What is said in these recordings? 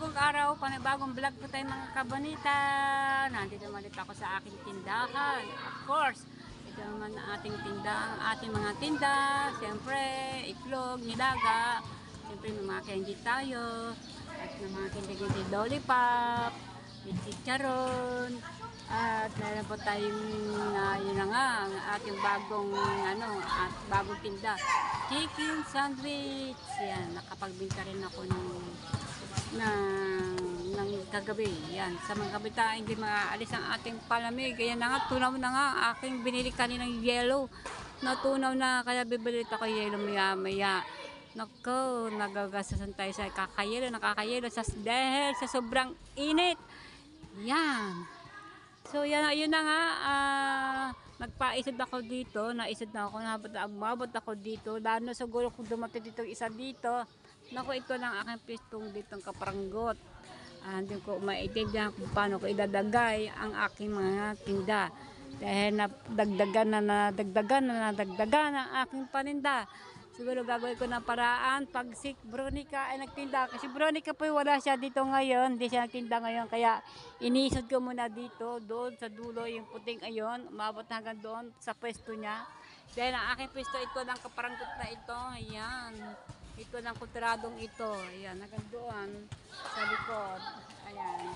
panibagong araw, panibagong vlog po tayo mga kabanita. Nandito naman ako sa aking tindahan. Of course, ito naman ang ating tindahan, ating mga tinda. Siyempre, itlog, nilaga. Siyempre, may mga candy tayo. At may mga candy lollipop, may chicharon. At meron po tayong, yun na nga, ang ating bagong tinda. Chicken sandwich. Yan, nakapagbinta rin ako ng kagabi. Yan, sa mga kabitaan hindi maalis ang ating palamig. Kaya na nga, tunaw na nga aking binili kaninang yellow. Natunaw na, kaya bibili ako yellow maya. Nako, nagagasasan tayo sa nakakayelo dahil sa sobrang init. Yan. So yan, yun na nga, nagpaisod ako dito, naisod na ako, umabot ako dito, lalo na siguro kung dumating dito isa dito, naku, ito lang aking pistong ditong kaparanggot. Hindi ko maintindihan kung paano ko idadagay ang aking mga tinda. Dahil nadagdagan ang aking paninda. Siguro gagawin ko ng paraan pag si Veronica ay nagtinda. Kasi Veronica po wala siya dito ngayon. Hindi siya nagtinda ngayon. Kaya inisod ko muna dito. Doon sa dulo yung puting ayon. Umabot hanggang doon sa pwesto niya. Dahil ang aking pwesto ito ng kaparanggot na ito. Ayan. Ito ng kutradong ito. Ayan. Hanggang doon sa likod. Ayan.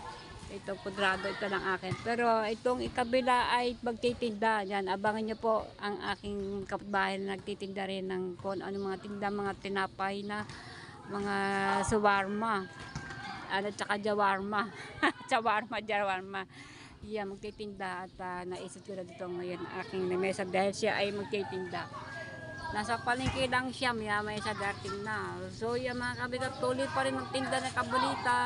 Ito kudrado, ito lang akin. Pero itong ikabila ay magtitinda. Yan, abangan nyo po ang aking kapitbahay na nagtitinda rin ng kung ano mga tinda, mga tinapay na mga shawarma. Tsaka jawarma. Jawarma. Yan, magtitinda at naisip ko na dito ngayon aking mesa dahil siya ay magtitinda. Nasa palengke lang siya, may sa dating na. So yan mga kabigat, tuloy pa rin magtinda ng kabalita.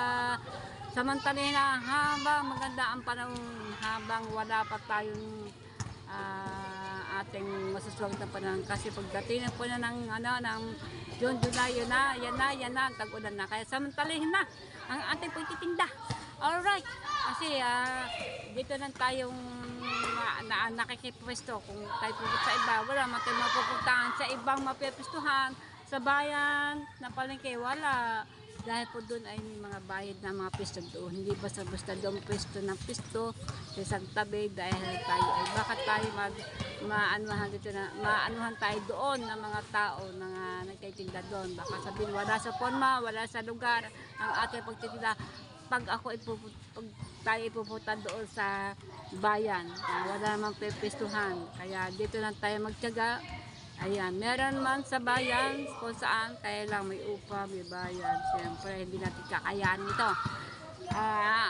Samantala na habang maganda ang panahon, habang wala pa tayong ating masuswag na panahon kasi pagdating po na ng June, July, yan na, tag-ulan na. Kaya samantalahin na ang ating pagtitinda. Alright, kasi dito lang tayong nakikipwesto. Kung tayo pupunta sa iba, wala man tayo mapupuntahan sa ibang mapipwestuhan. Sa bayan na palengke, wala. Dahil po doon ay may mga bayad na mga pisto doon. Hindi basta-basta doon pisto ng pisto sa isang tabi dahil tayo ay baka tayo maanuhan tayo doon ng mga tao na nagtitinda doon. Baka sabihin wala sa forma, wala sa lugar ang ating pagtitinda. Pag tayo ipupunta doon sa bayan, wala namang pipistuhan. Kaya dito lang tayo magtiyaga. Ayan, meron man sa bayan kung saan, kaya lang may upa, may bayan. Siyempre, hindi natin kakayanin ito.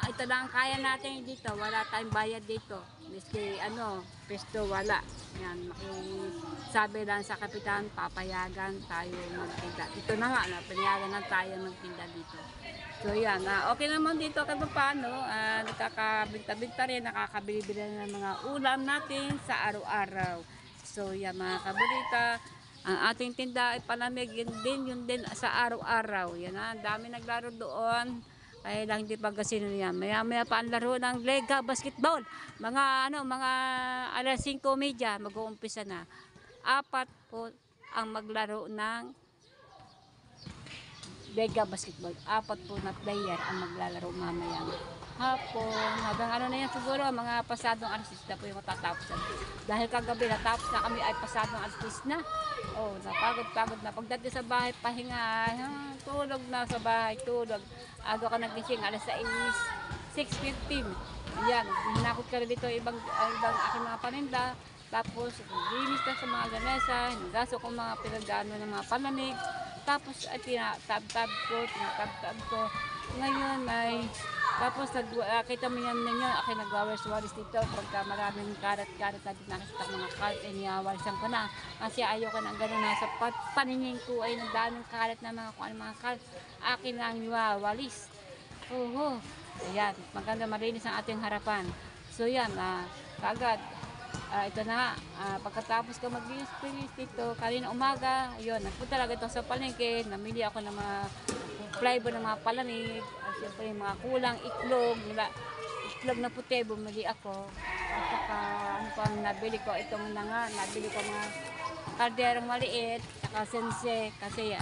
Ito lang kaya natin dito. Wala tayong bayad dito. Miski, pesto, wala. Yan, sabi lang sa kapitan, papayagan tayo magtinda. Ito na nga, pinayagan na tayo magtinda dito. So yan, okay naman dito kahit paano. Nakakabinta-binta rin, nakakabili-bili ng mga ulam natin sa araw-araw. So yan mga kabalita, ang ating tinda ay palamig, yun din sa araw-araw. Yan dami naglaro doon. Kaya lang hindi pa kasi yan. Maya pa ang laro ng Lega Basketball. Mga alas 5:30 mag-uumpisa na. 4 po ang maglaro ng Lega Basketball. 4 po na player ang maglalaro mamaya hapon. Hanggang na yan siguro, mga pasadong alas 10 na po yung matatapos. Dahil kagabi natapos na kami ay pasadong alas 10 na. Oh, napagod na. Pagdating sa bahay, pahinga. Tulog na sa bahay, tulog. Aga ka nagising, alas 6:15. Yan, hinakot ka rin dito ibang aking mga paninda. Tapos, linis na sa mga ganesa, hinugaso ko mga pinagdano ng mga palamig. Tapos, tinatab-tab ko. Ngayon ay tapos kita mo yan ninyo, akin nagwawalis dito pagka maraming karat-karat na din nakasita mga karat, niwawalisan ko na. Kasi ayoko na gano'n nasa paningin ko ay nagdaming karat na mga karat. Akin lang niwawalis. Ayan, maganda malinis ang ating harapan. So yan, kaagad. Ito na, pagkatapos ko mag-linis dito, kanina umaga, yun, nagpunta talaga ito sa palengke, namili ako ng mga flavor ng mga palamig, siyempre yung mga kulang, itlog na puti, bumili ako. At saka, pang nabili ko, nabili ko mga karderong maliit, saka sense, kasi,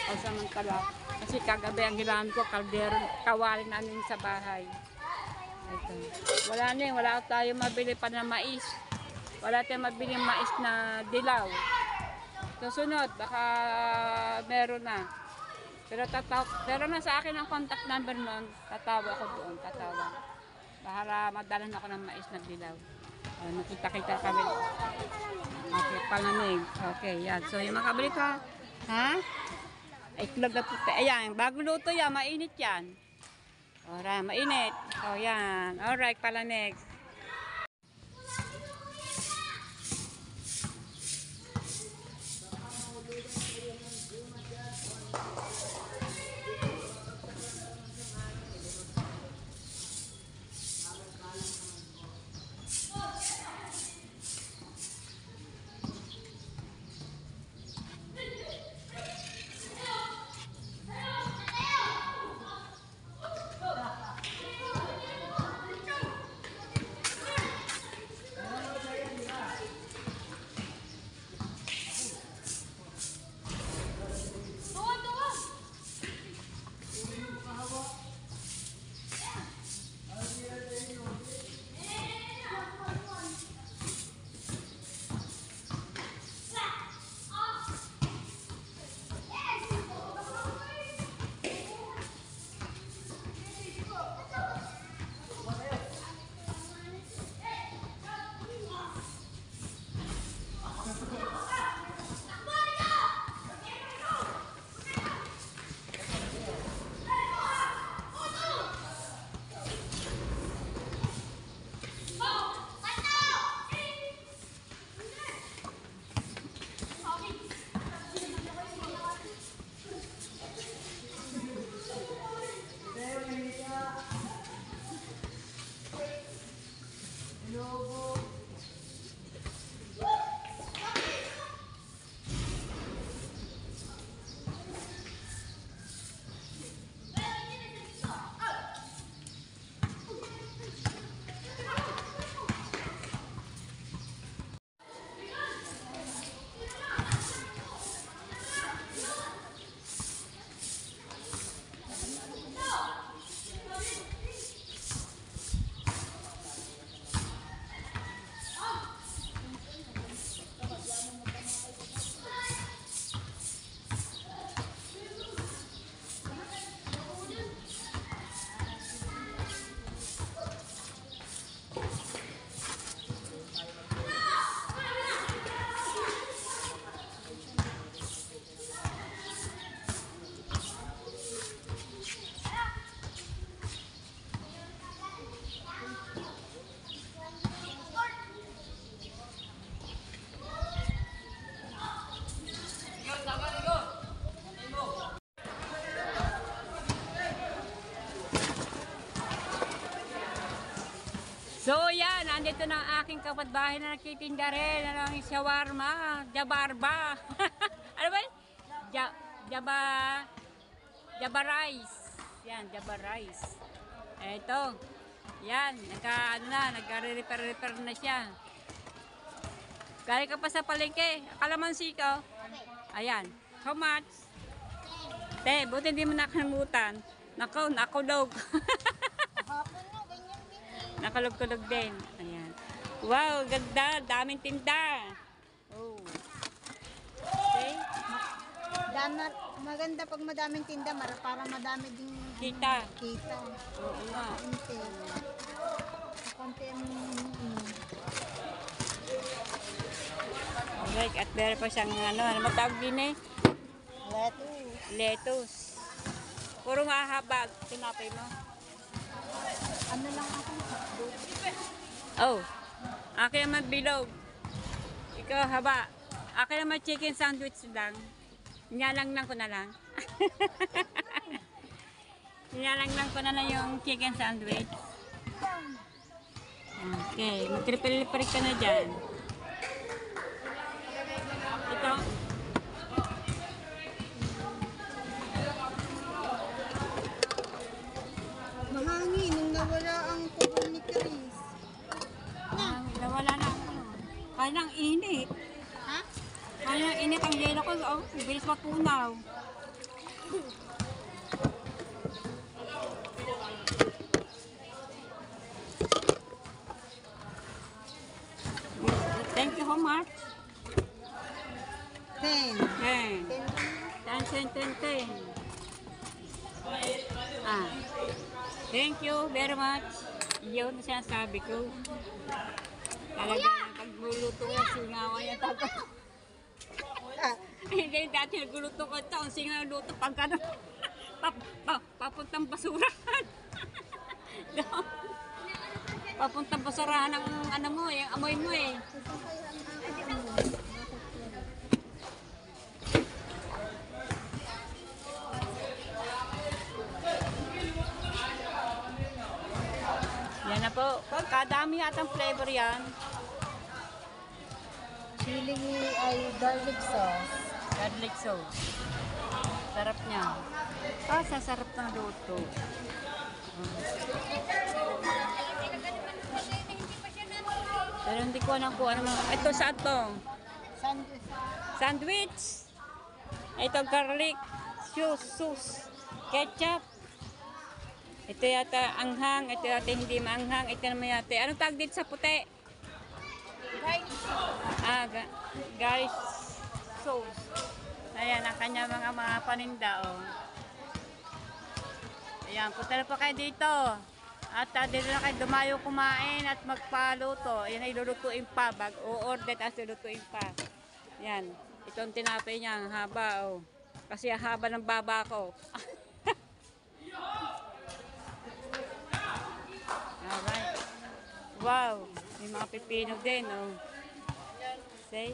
pagsamantala, Kasi kagabi ang ginamit ko, kaldero, kawali namin sa bahay. Ito. Wala na eh, wala tayo mabili pa na mais. Wala tayong mabili mais na dilaw. Susunod, baka meron na. Pero na sa akin ang contact number noon, tatawa ako doon, tatawa. Para madalan ako ng mais na dilaw. Nakita-kita kami. Okay, palamig. Okay, yan. So, yung makabili ka, ha? Itlog na puti. Ayan, bago luto yan, mainit yan. Alright, mainit. So, yan. Alright, palamig. So yan, andito na ang aking kapatbahay na nagtitinda rin ng shawarma, jabarba. Ano ba yun? Jaba rice. Yan, jaba rice. Eto. Yan, nagka-repair na siya. Galing ka pa sa palengke, kalamansi ka. Ayan, how much? Te, buti hindi mo nakalimutan. Nako, nakulog. Nakalog-kulog din. Ayan. Wow, ganda. Daming tinda. Oh. Okay. Maganda pag madaming tinda, para madami din Kita. kita. Oo nga. Konti. Konti ang Alright, at meron pa siyang ano matawag din eh? lettuce. Lettuce. Puro mahaba. Tinapay mo. Ano lang ako? Oh. Akin naman bilog. Ikaw haba. Akin naman chicken sandwich lang. Nyalang ko na lang. Nyalang ko na lang yung chicken sandwich. Okay. Mag-triple-triple ka na dyan. Ito. Mahangin nung nawala ang kubol ni Chris. Nawala na ako. Kaya nang init. Ha? Kaya nang init ang yelo ko. Oh, bilis matunaw. Thank you very much. Yun na sinasabi ko. Talaga, pagluluto ko yung singawa niya tayo. Hindi, dati nagluluto ko ito. Ang singawa luto pag ano, papuntang basurahan. Papuntang basurahan ng ano mo, yung amoy mo eh. Yan na po. Kadami yatang flavor yan. Chili ay garlic sauce. Garlic sauce. Sarap niya. Sasarap ng luto. Pero hindi ko alam kung ano mga... Ito saan to? Sandwich. Sandwich. Ito garlic sauce. Ketchup. Ito yata anghang. Ito yata hindi maanghang. Ito naman yata. Anong tawag dito sa puti? Garlic sauce. Ayan, ang kanya mga paninda, oh. Ayan, punta na po kayo dito. At dito na kayo dumayo kumain at magpaluto. Ayan ay lulutuin pa. O-order at lulutuin pa. Ayan, itong tinapay niya, ang haba, oh. Kasi ang haba ng baba ko. Alright. Wow, may mga pipino din, oh. Say.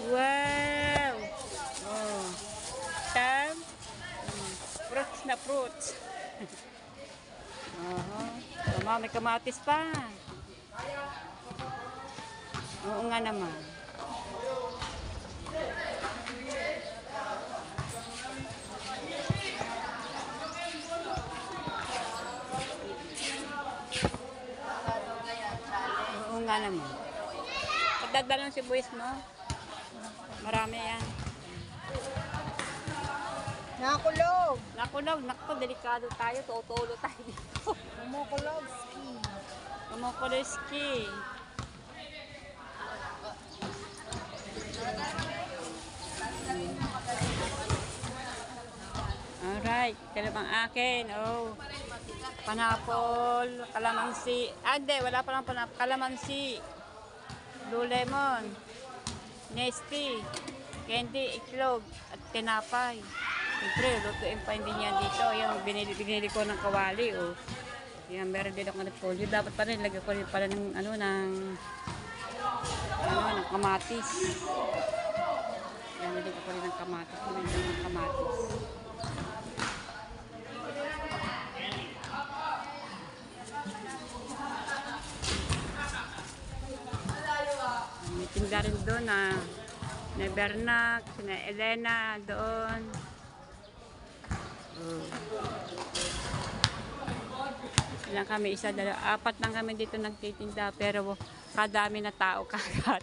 Wow! Oh. Tam. Fruits na fruits. May kamatis pa. Oo nga naman. Oo nga naman. Pagdagdagan ng sibuyas mo, marami yan. Nakulog. Nakulog, delikado tayo, tutulo tayo dito. Kumukulowski. Kumukuloski. Alright, kalabang akin, oh. Panapol, kalamansi. Hindi, wala pa lang panapol. Kalamansi. Blue lemon. Nesty. Candy, iklog. At tinapay. Siyempre, lutuin pa hindi niya dito. Yan, binili ko ng kawali, oh. Yan, meron din ako ng repolyo. Dapat pa rin, lagyan ko rin pala ng, ng kamatis. Yan, lagyan ko rin ng kamatis. Lagyan ng kamatis. May tinda rin doon na Bernac, na Elena doon. Ilang kami, isa, dalawa, apat lang kami dito nagtitinda pero kadami na tao kagat.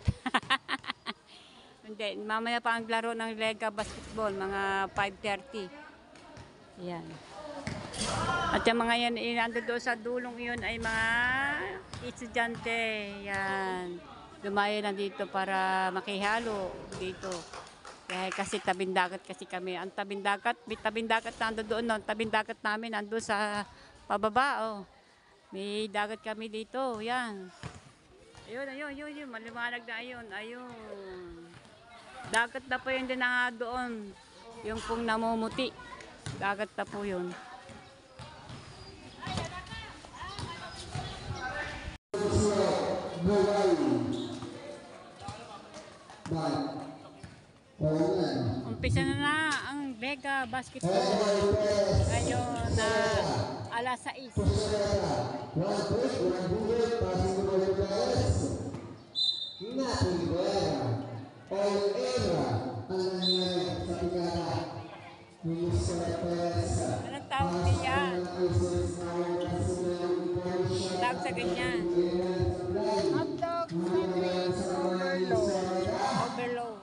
Hindi, mamaya pa ang laro ng Lega basketball, mga 5:30. Yan. At yung mga yan, inando doon sa dulong yun ay mga estudyante. Yan. Dumayo lang dito para makihalo dito. Kasi tabing dagat kasi kami. Ang tabing dagat nando doon. No? Tabing dagat namin nando sa pababa. Oh. May dagat kami dito. Yan. Ayun. Maliwanag na ayun. Dagat na po yun din na doon. Yung pong namumuti. Dagat na po yun. Umpisa na ang Lega basketball. Ngayon na alas 6. Anong tawag niya? Tawag sa ganyan. Hotdog with overload.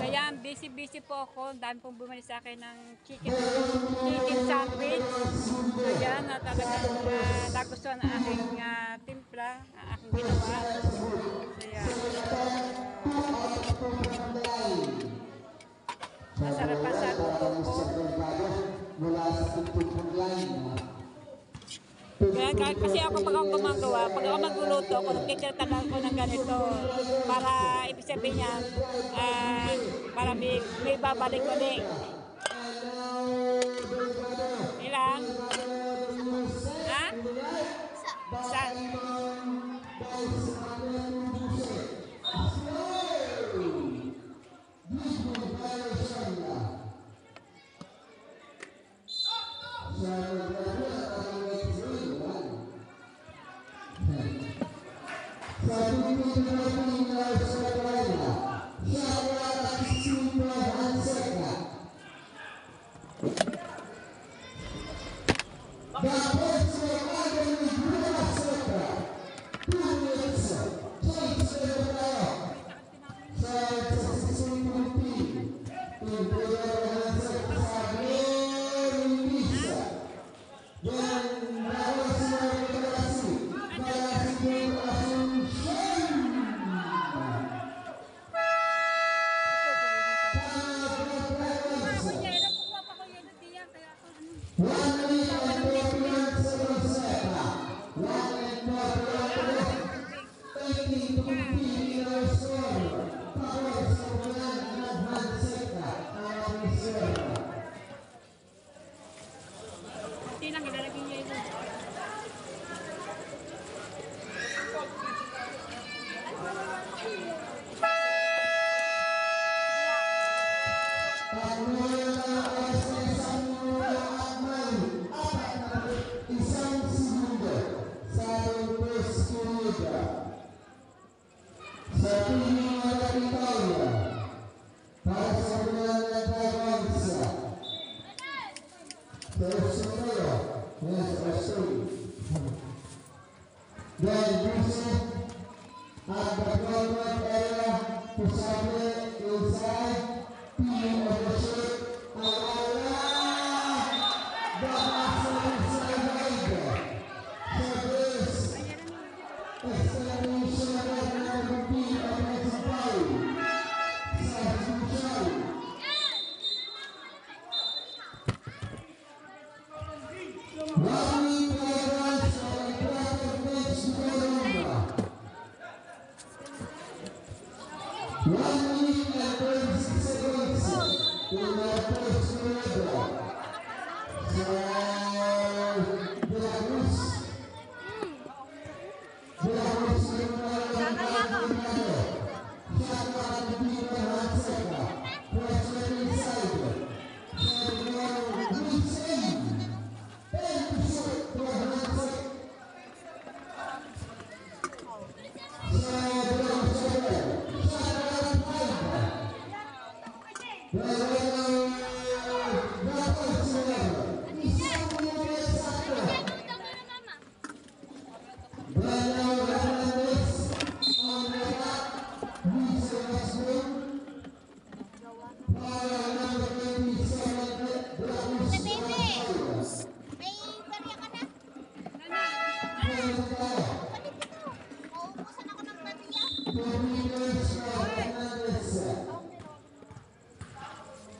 Kaya busy-busy po ako. Dami pong bumili sa akin ng chicken sandwich. Kaya na talagang nagustuhan ang aking timpla, ang aking ginawa. Kaya masarap pa sa luto ko. Kaya kahit kasi ako pag ako gumagawa, pag ako magluluto ako, nagkikirtalan ko ng ganito para ibig sabihin niya, para may babalik ulit. Ilang? Ha? Saan?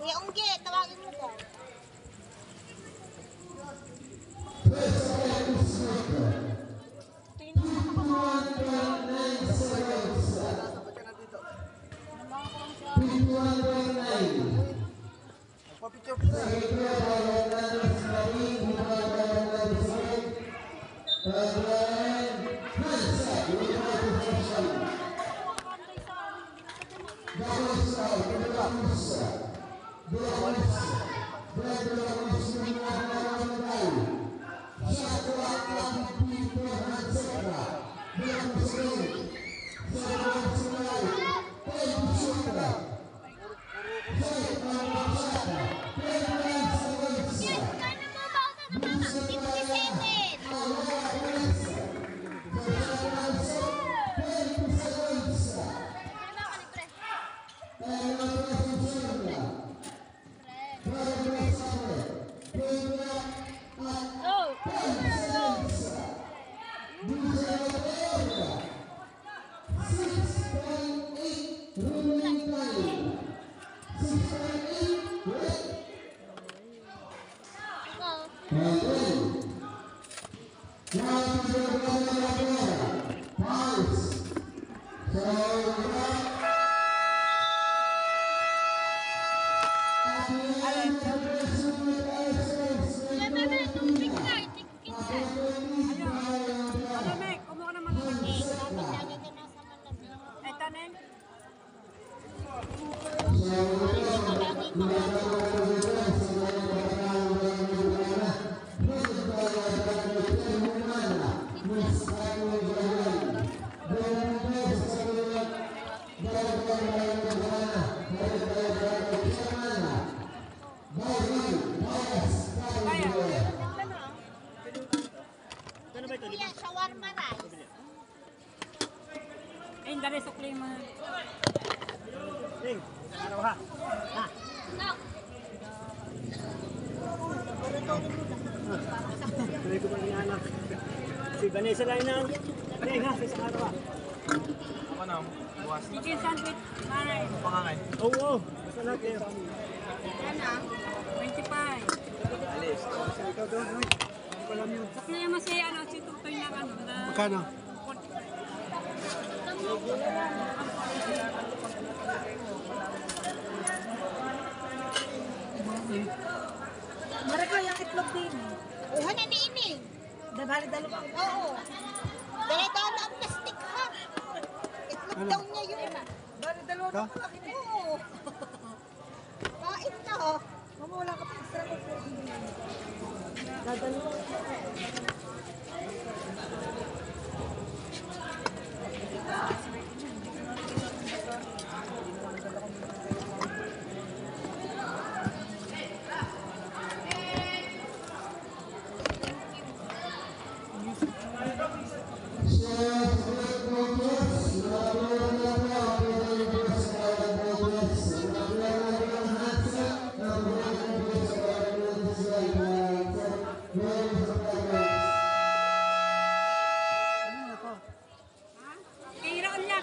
Kuya Ungge, tawagin mo ko. Kuya, shawarma rice. Ay, dari sukli mo. Ning, ano ha? Ha. Tuloy ko pa ni anak. Si Vanessa lang na. Ning ha, sa isang araw ha. Ako na, buwas. Chicken sandwich, maray. Pangangay. Oo, basta lahat kayo. Yan ah, 25. Alis. Ikaw doon, oy. Ano pa lang yun? Sukli mo si, ano, si Tutoy na, ano, na... Magkano? Mara ko yung itlog din. Uha na ni ini. Dabali dalawa. Oo. Dala-dala ang plastic ha. Itlog daw niya yun. Bali dalawa Ito? pa laki na. Oo. Kain na oh. Mama, wala ka pa extra ko. Dadalawa. So,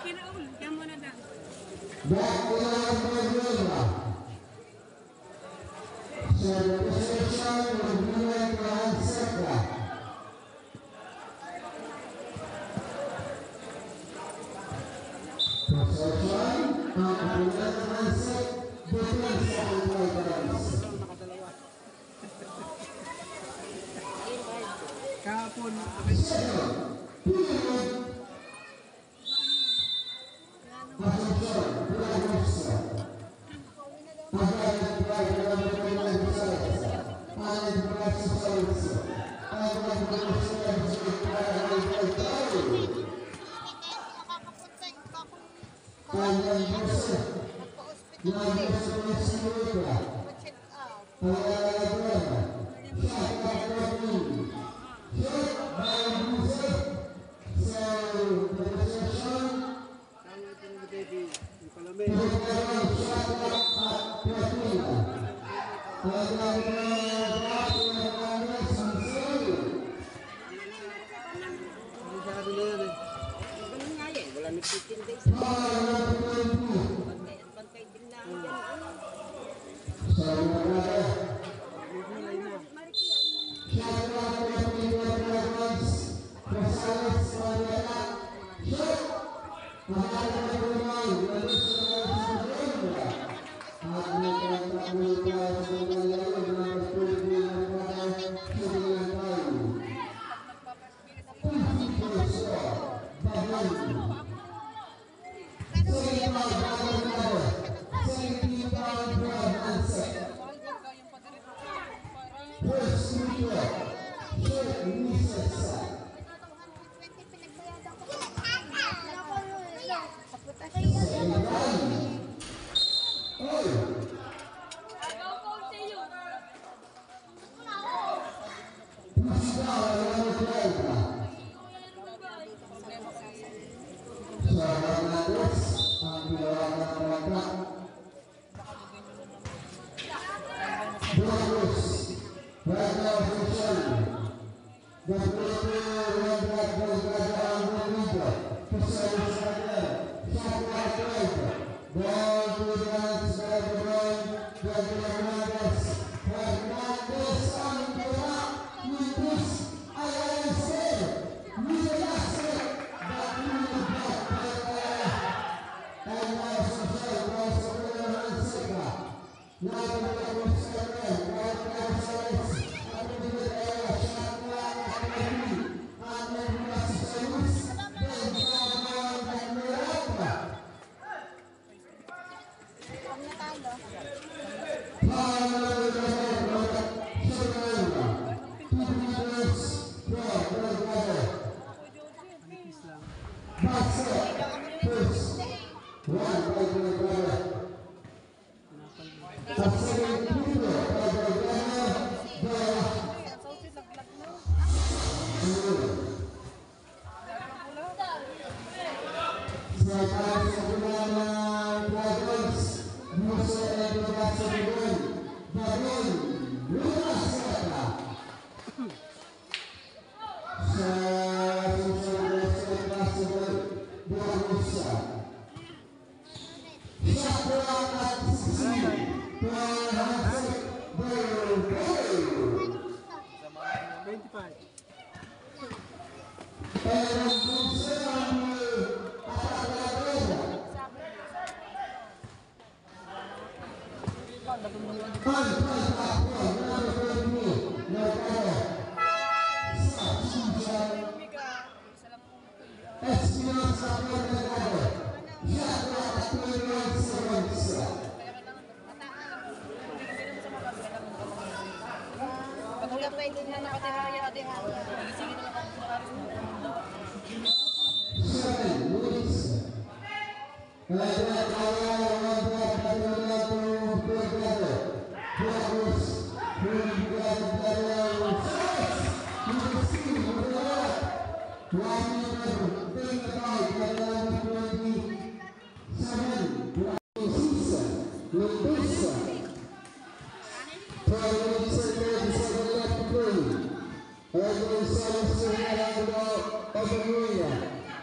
Kiraul. Diyan mo na daw. Kahapon,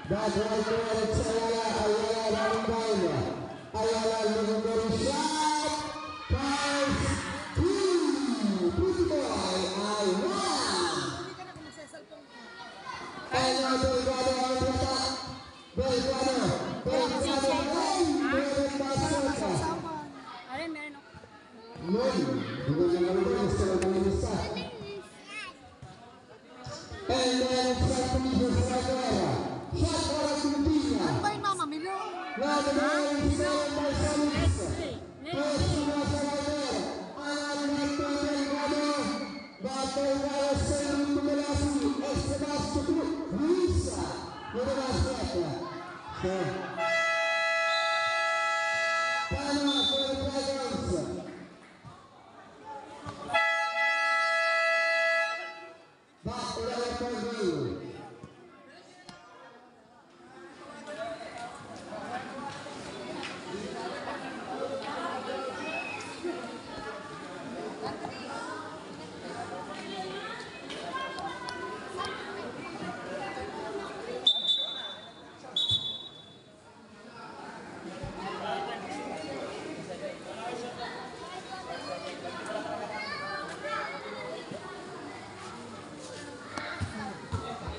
Bago ay tumalit sa Ayala, Ayala Rambaya. Ayala lumabari shot. Pass. Pretty boy, I won. And now Delgado on the top. Delgado. Meron pasok. Aray, meron ako. Nun, bukan na naman sa mga isa. And then it's time to meet the Sagara. Shot para Pintina. Bye, Mama Milo. Now the ball is set by Salis. First to the Sagara. Anak to Delgado. Batay para sa Tumalasi. Esteban to Luisa. With the last set. So, Panama for the Dragons. Back to the record view.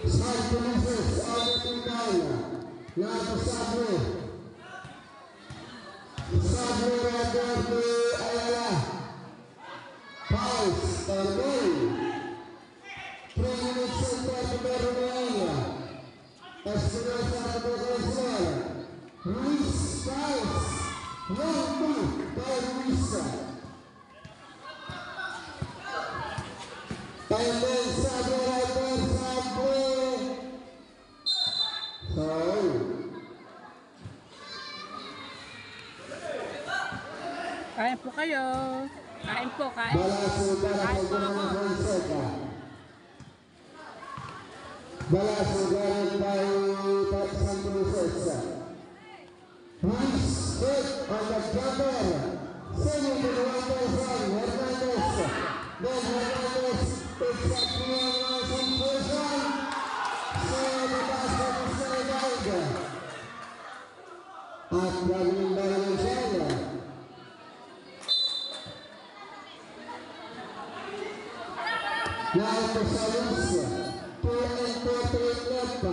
Santo Moses, Albertine, Nato Sabre, Sabre Roberto Ayala, Paus, Tarbay, 3 minutes and 30 Bermuda, Espinosa Nabucodonosor, Luis Paus, 1-2 by Luisa. And then Sabre Roberto Kain po kayo. Kain po, kain. Balaso para Kain po sa ako. mga Fonseca. Balaso galing by Santo Moses. Luis hit on the jumper. Sending to the 1,000. Hernandez. Then Hernandez takes up the concentration. So the basket is Senegal. At galing by Luciana. Now to Salis, 2-4 left.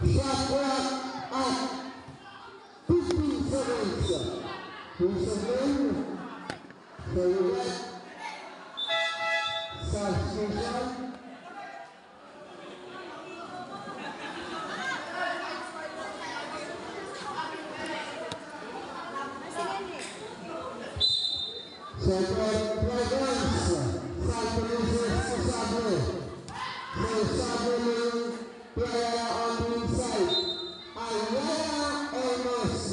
Shot clock at 15 seconds. 2 seconds. So you get substitution. Second Dragons, Santo Moses to Sabre. So Sabre player on the inside. Ayala Amos.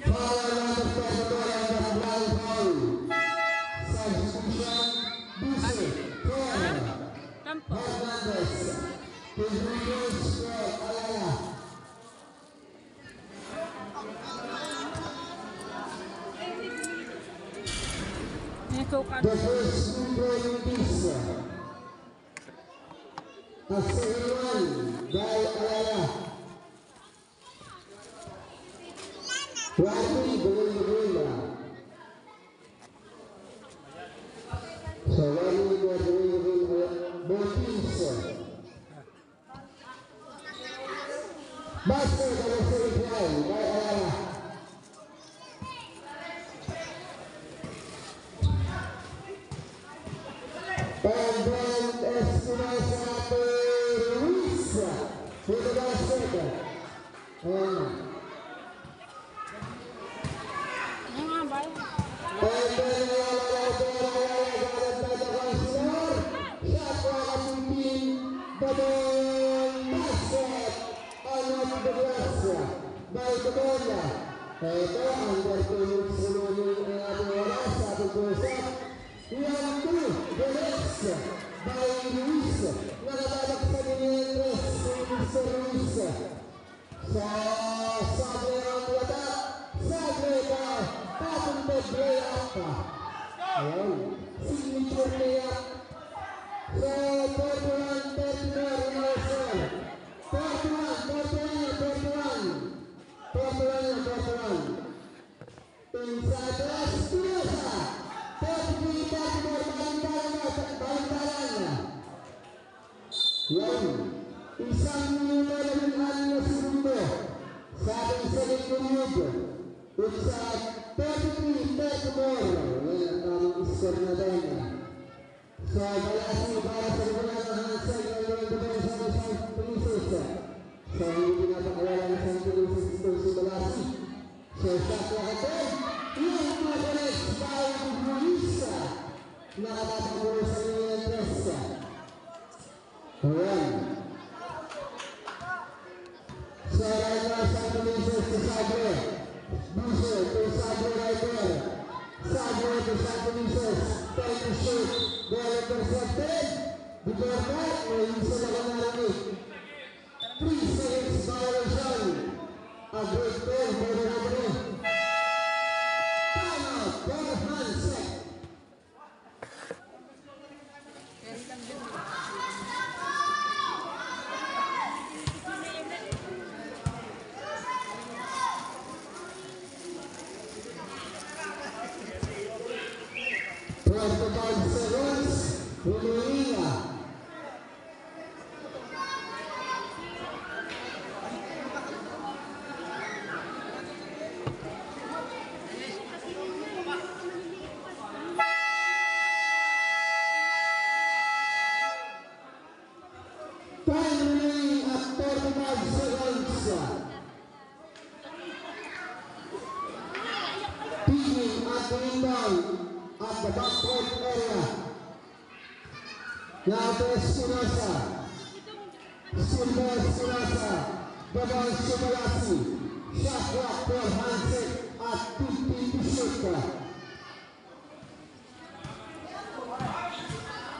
Power number 34 on the blind foul. Substitution, Buse, Torre, Tampo. Hernandez. His reverse squad, Ayala. The first number in this a second by Ayala. Rafi going to win. So Rafi was going to win both teams. Basket on the third line by Ayala. And then Espinosa to Luis with the basket. And then basket on the glass by the bola. Ito ang pagtulog sa mga oras sa pag-usap. Yang tu, Gomes by Luis. Nakabalik sa Mineros, Mr. Luis. Sa Sabre ang latak. Sabre ka, patong pag-lay-up. Ayan, signature lay-up. Sa 41 Yan. Isang minuto na rin na segundo sa ating second period. It's 33-34. Yan ang tamang score na din. So, Balasi para sa regular na handset ng mga babae sa South Polices. So, hindi pinapakawala ng South Polices ito si Balasi. So, shot na ito. Yung makalit by Luisa. Nakatatakbo sa mga dress. Ayan. So, right now, South Polices to Sabre. Buso to Sabre right there. Sabre to South Polices. Time to shoot. Ball intercepted. Before that, may isa na ka narinig. 3 seconds violation. A great goal for the referee. Time out for the handset. Time remaining at 35 seconds. Picking at the inbound at the backcourt area. Now to Espinosa. Silva Espinosa. Babal Sumalasi. Shot clock for handset at 15 to shoot.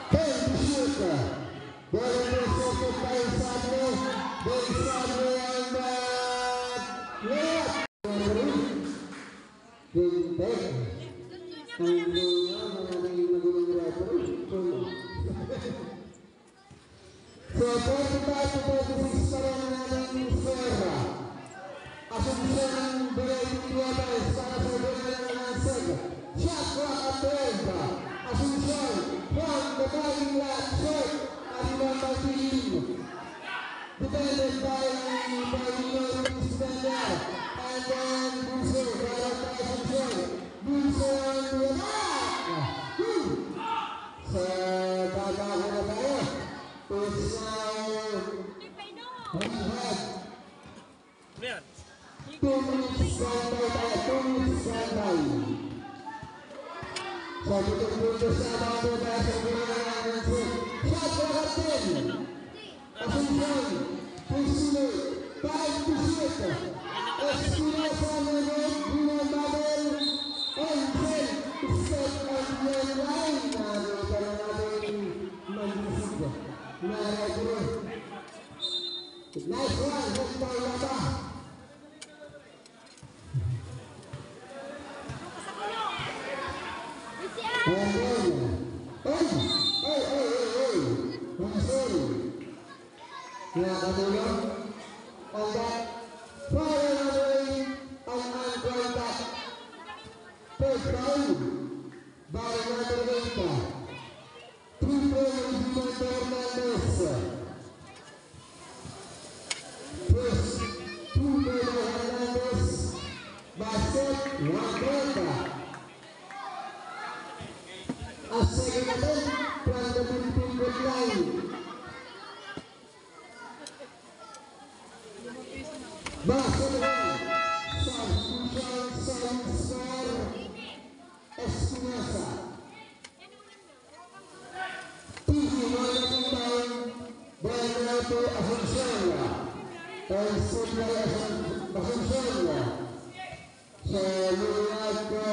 10 to shoot. Ball intercepted by Sabre. Then Sabre and layup. Tintek. Ang mga naging magulong referee. So 45 to 46 pa rin ang ating score. Asunsyon ng Bereti Tuatas para sa Bereti ng Hanseg. Shot clock at 12. Asunsyon from the bowling lat short. Ariman Martin. Defended by Marino Defender. And then Buso para sa Asunsyon. Buso ang yanak. So babago na tayo. It's rehab. 2 minutes standby tayo. 2 minutes standby. So tutup-tutup sa bago tayo sa ginagawa ng shot for captain. Asunsyon. Pusilo. 5 to shoot. Espinosa Levet. Green Babel. Angel. Step on the line. Nakita na natin mag-isip. Nice one, Hector Laba. And then, Hansel. Nakatulong. And that, fire away ang uncontact. Third down. By number 8. 3 players behind Hernandez. First, 2 players Hernandez. Basket, 1 point. A second attempt from the 15-foot line. Basket 1. Substitution, solid score. Espinosa. Bernardo Asunsyon. And Sidney Asunsyon. So, lulunod ko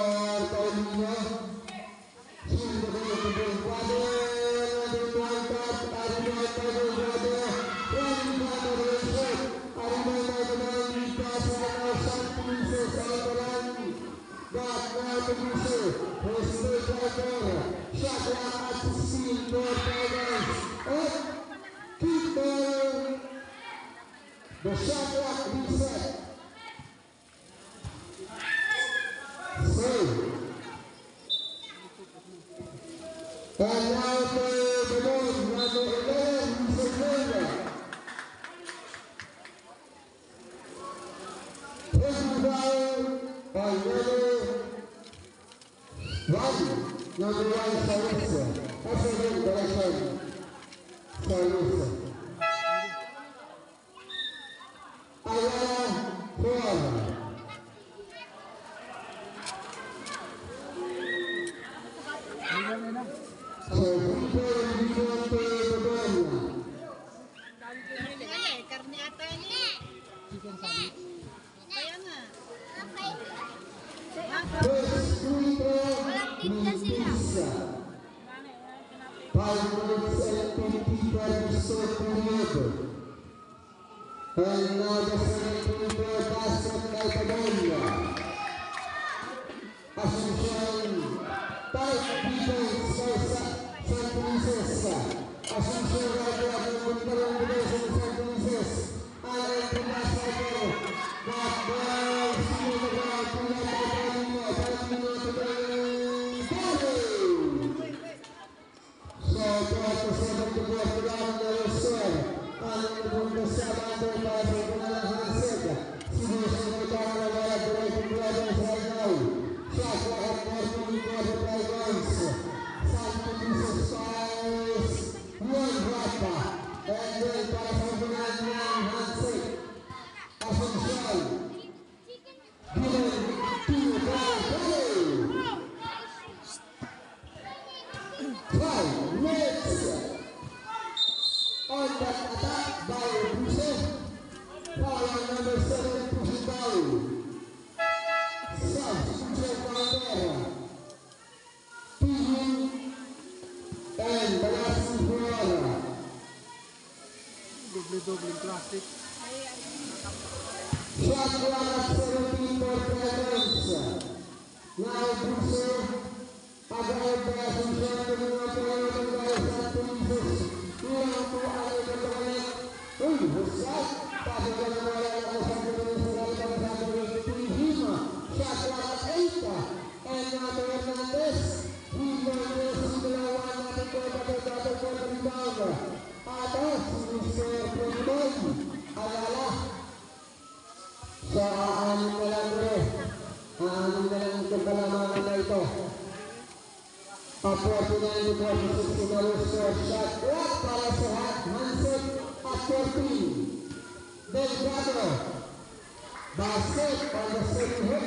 tayo ninyo. Sino ko yung kubing brother. Nadutuan ka. Ariman tayo brother. Running brother Rachel. Ariman tayo naman ka sa mga Santimise sa Itaran. Got now to do so. Jose Driver. Shot clock at 16 for Tigers. Up. Keep the shot clock reset. Save. And now for the ball, number 11, Zerwela. Karne ata niya. Kaya nga. Walang tinda sila. 5 minutes and 25 short period. And now the 74 basket by Padilla. Asuncion, tight defense by San Francisco. Asuncion right up and Montalong division San Francisco. And the last cycle, that ball still the ground, pull up by Padilla, 5 minutes to go. So, 12% to go for down the restore. And the 7 by Hansen. Sinusunod ang mga Drake Brothers right now. Shot at 40 by Guns. San Francisco Stars. One Rapa. And then para sa upunan ng Hansen. Asuncion. Given to Guys. 5 minutes on that attack by Buse. Foul number 7 pushing down. Substitution Caldera. Pijin and Balasi Fuera. Doble plastic. Shot clock at 17 for Dragons. Now Buse. Agad na Asuncion ng mga player ng San Francisco. Ilang po ang ikatawalit. Uy, husay! Pasok na naman ang San Francisco ng San Francisco. Hima, shot clock at 8. And Nato Hernandez. Hernandez, dalawa natin po pagkakataw po ng rebound. Atas, Mr. Prodimon. Alala. So, aanin na lang rin. Aanin na lang itong kalamangan na ito. A 49 to 46 na short shot clock para sa Hansen at 14. Delgado. Basket on the second hit.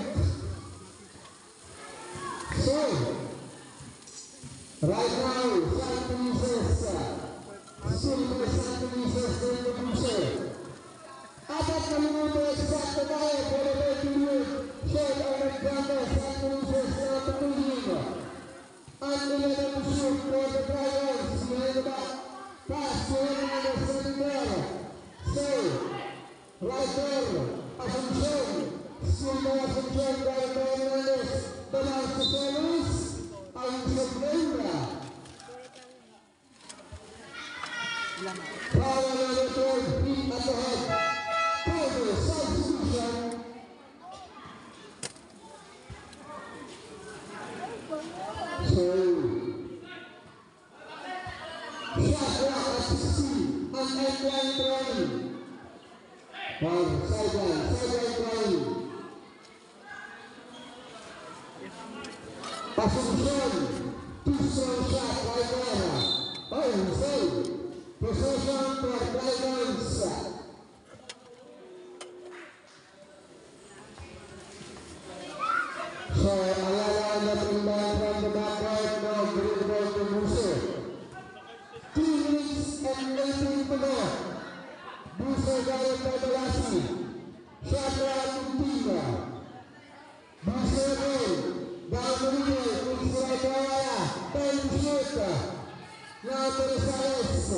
So, right now, San Francisco. Silver San Francisco in the pusher. Apat na minuto exacto tayo for the 30 minute short on the San Francisco at the Pujino. And the other shoot for the Dragons. Behind the back. Pass to Hernandez Sanibel. So, right there, Asuncion. Still no Asuncion by Hernandez. Balas to Felus. Ayuso Blenda. Power number 12, feet at the head. Further substitution. So, shot clock at 16 on end-line throwing. Sideline throwing. Asuncion, two-strong shot right there. Oh, save. Possession for Dragons. So, alala natin ba from the backcourt now, green ball to Buse. 2 minutes and 18 to go. Buse galit by Balasi. Shot clock to Tina. Buse again. Down the middle, Buse right there. 10 shoot. Now to Rosales.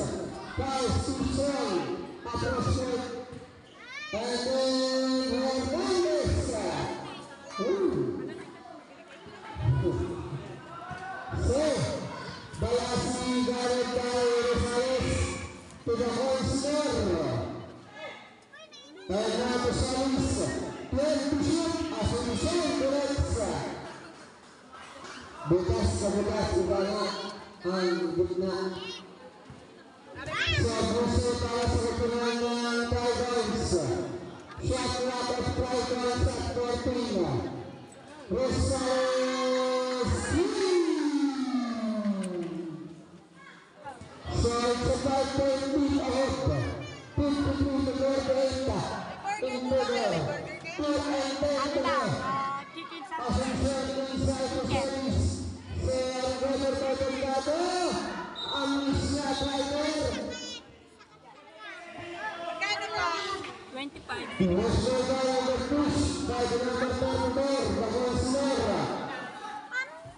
Pass to Strong. Approach shot. And then Hernandez. So, Balasi galit by Rosales to the whole score. And now to Salis. 12 to shoot. Asuncion directs. Bukas sa bukas, iba na ang gitna. So, Buse para sa kapunan ng Dragons. Shot clock at 5 minutes at 14. Rosales. 25. National Diamond Push by the number 34, Bagon Sinora.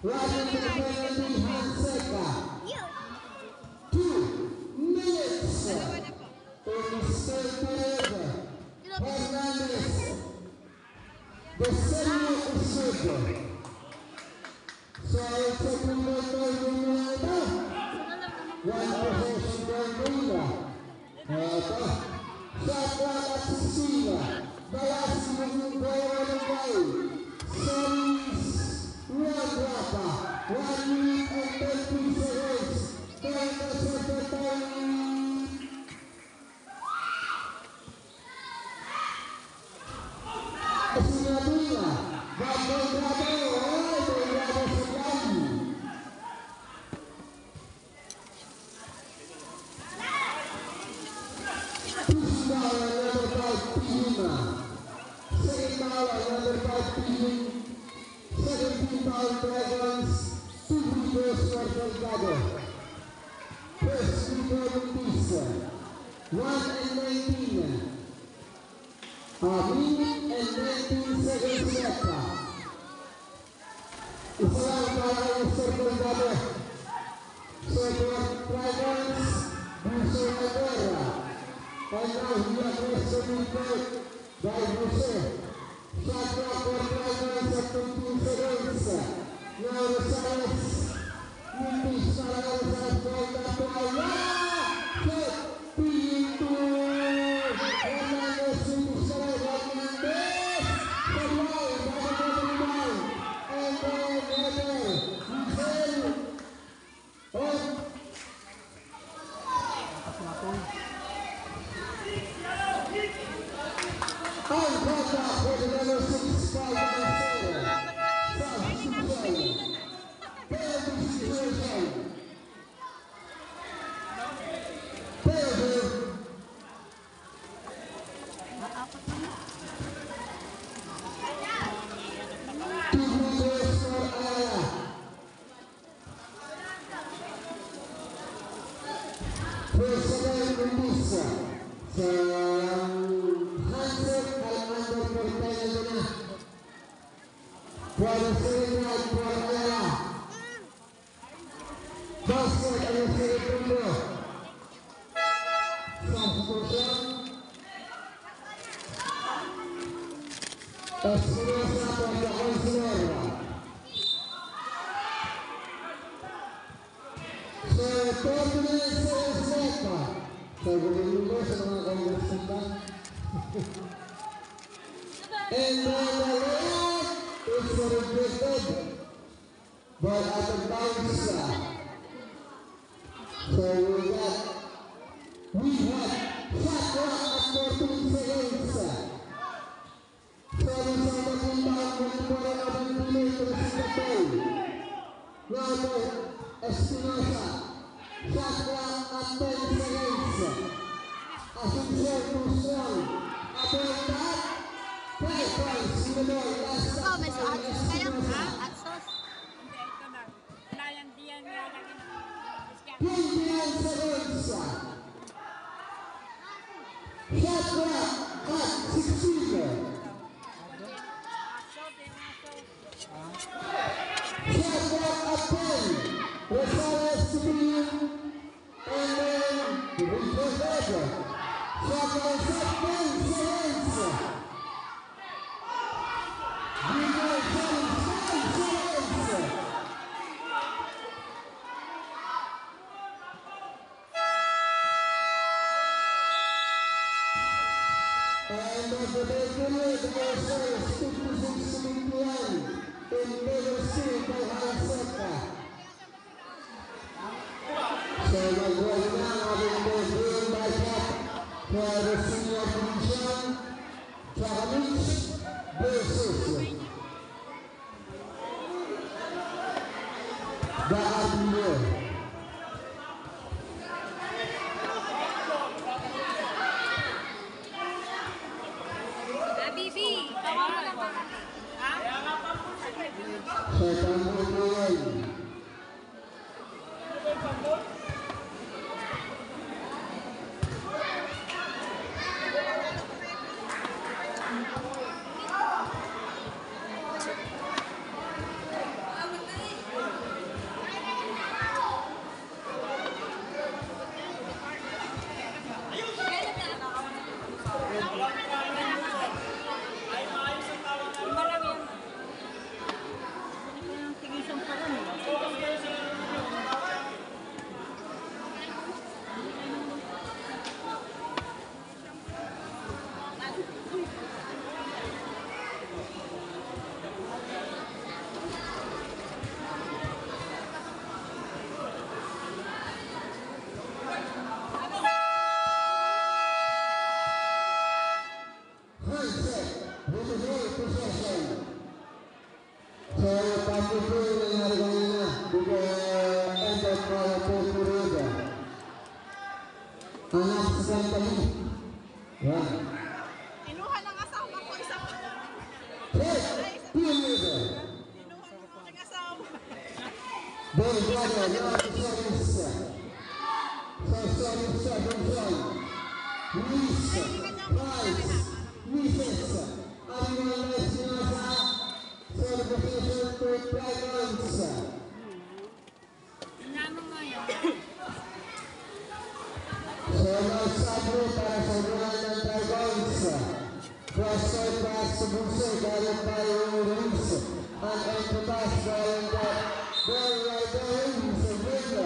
Running to the penalty, Hanseka. 2 minutes. In the same period, Hernandez. The senior is good. So it's a number 39. One possession by Mila. Shot clock at 16. Balas moving forward and right. Series one drop. 1 minute and 30 seconds. 10% of the time. Sinabila. Bago Bravo. Ay, Bravo sa Gandhi. Number 5, Pima. Second ball, number 5, Pima. 17 ball, Dragons. 2 meters for Delgado. First recording piece. 1 and 19. A minute and 19 seconds left. Isa lang para Mr. Delgado. Second Dragons. Buso Nagora. And now he addressed the midfield by Jose. Shot clock for Dragons at 15 seconds. Now Rosales. Hindi para Rosales ball that one. Shot. Pinto. Hernandez. Hindi para Hernandez. Sabay. Bago and then Weber. Michel. On. All contact for the number 6 foul Minnesota. Substitution. Penalty situation. Penalty. 2 meters for Ayala. First second release. So, Hansek Alejandro Portela na. For the second right for Ayala. Basket ang segundo. Substitution. Espinosa for the Consuelo. So, 30 minutes left. So, gulong-gulo sa mga congressman. And then the layup is rejected by out of bounds. So we have shot clock at 14 seconds. So we saw the inbound with more than 11 minutes to the ball. Now to Espinosa. Shot clock at 10 seconds. Asuncion too strong. About that. 5 points in the ball. Last Oh, may suatos kayo? Ha? Atsos? Hindi, ito na. Wala yan, di yan nilalagay ng discount. 29 seconds. Shot clock at 16. Shot clock at 10. Rosales to be in. And then the replay. Shot clock at 10 seconds. And of the Belgrade, the Marseilles 56-71 in favor C by Hanseka. So nag-wall na ang ating Belgrade by Cap for the senior division. Challenge versus the Admiral. Bibi, tawa mo lang ba? Ha? Sa tamang Bago po yung nangyari kanina, bigla ended para po Pureda. Anak sa Santali. Yan. Kinuha ng asawa ko isang Hey, Pureda. kinuha ng aking asawa. Then brother, now the service. So service, Benson. Luis, Price, Mrs. Ariel Espinosa. Certification to Dragons. Naman mo yun. So now sabi para sa mga ng Dragons. Cross-side pass sa bulso, galing tayo Luis. Ang entutas galing ka. Well, right there, sa Villa.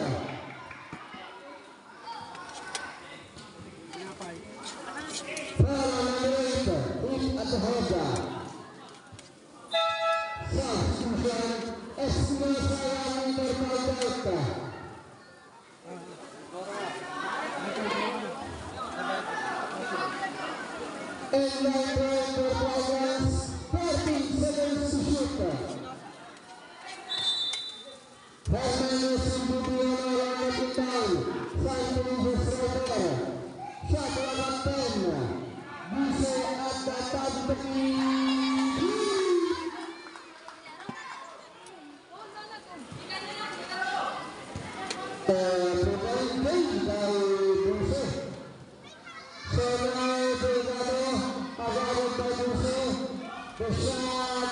Para Manuelita, in at the Hoga. Substitution, Espinosa yang terbaik. And line break for Dragons, 30 seconds to shoot. Hermanos Imbudiano Rana Bintang, Santo Luis Striker, shot number 10, Buse at the Tagtaki. Preparing game by Buse. So now Delgado, avoided by Buse, the shot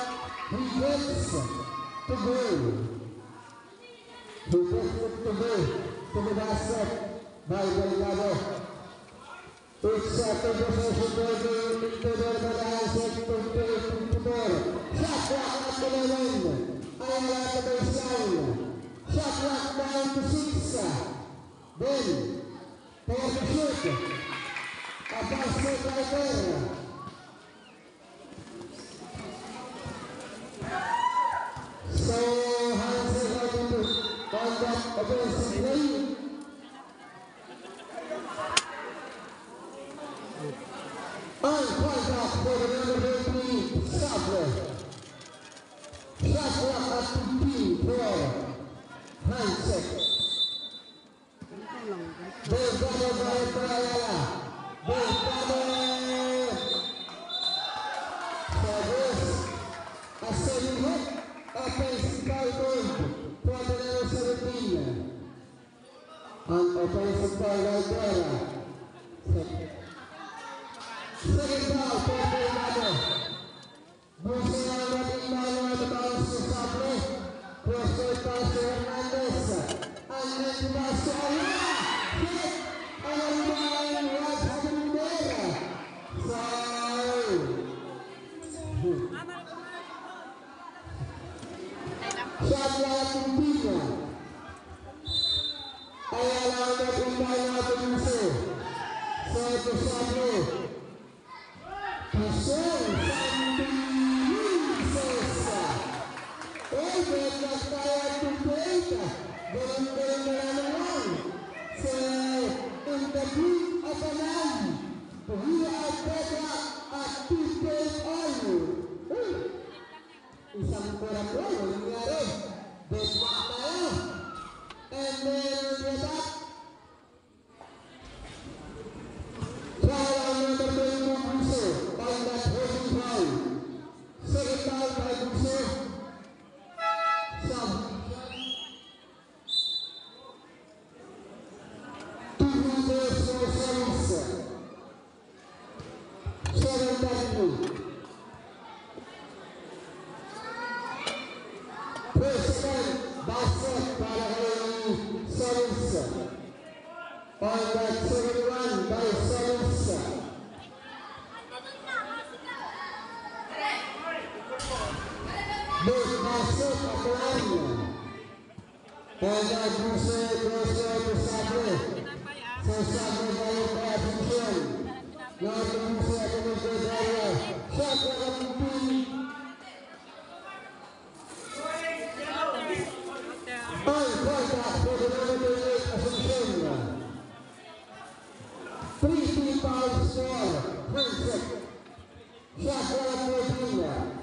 he gets to goal. He gets it to the basket by Delgado. It's a possession building into the balance to 24. Shot clock at 11. Ayala at the baseline. Shot clock down to 6. Then, for the shoot. A basket right there. So, Hans is going to conduct against the play. On contact for the number 3, Sabler. Shot clock at 15 for Hansek. Delgado by Ayala. Delgado. So this, a 7-hit offensive foul for the number 17. An offensive foul right there. Second foul for Delgado. Buse ang natin at the bounce to Sable. Cross-court pass to Hernandez. And then the pass to Ayala. Hit! And a rebound. What's happening there? Foul. Shot clock at 15. Ayala ang nag-imbay natin Buse. So ito Sable. Pasol, Sandy Princesa. David nagkaya tumpeta. Ganun-ganun na naman. Sa interview at alam. Pahila at Petra at Tumpet Olu. Isang korakol, nangyari. Deadlock tayo. And then, get up. Foul on number 22, Buse, on that holding foul. Second foul by Buse. Sub. 2 meters for service. 7-32. First second, basket para kay service. On that second one by service. Big basket at line. And that Buse goes to Sable. So Sable by position. Now the Buse at the mid area. Shot at 15. On contact for the number 8 Assumption. 3 fouls for Hansek. Shot clock 14.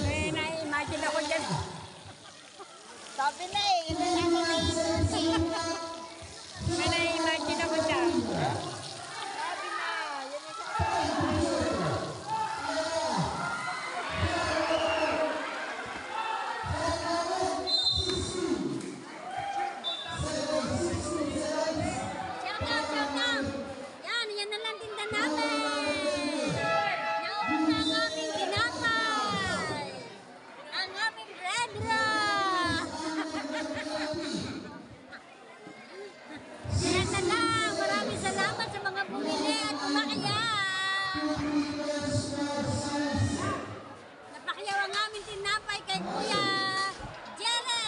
May na-imagine ako dyan. Sabi na eh, yun na lang ang naisip. May na-imagine ako dyan. Sabi na, yun na siya. Shout out, shout out. Yan na lang tinda namin. Naubos na ang aming tinapay. Ang aming bread roll. Yan na lang. Maraming salamat sa mga bumili at kumakayaw. Napakayaw ang aming tinapay kay Kuya Jerry.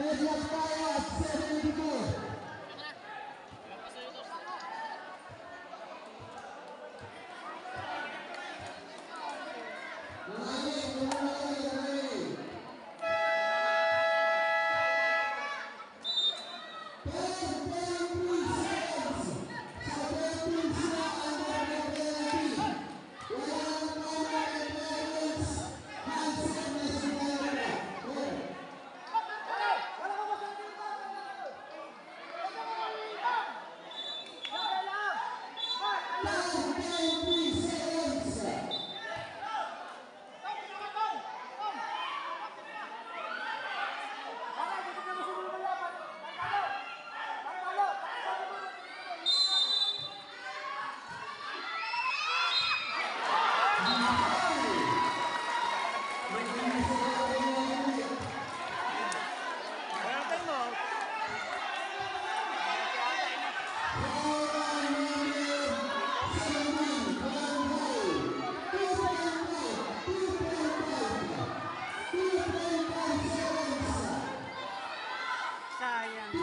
Medias tayo at 72. Sayang.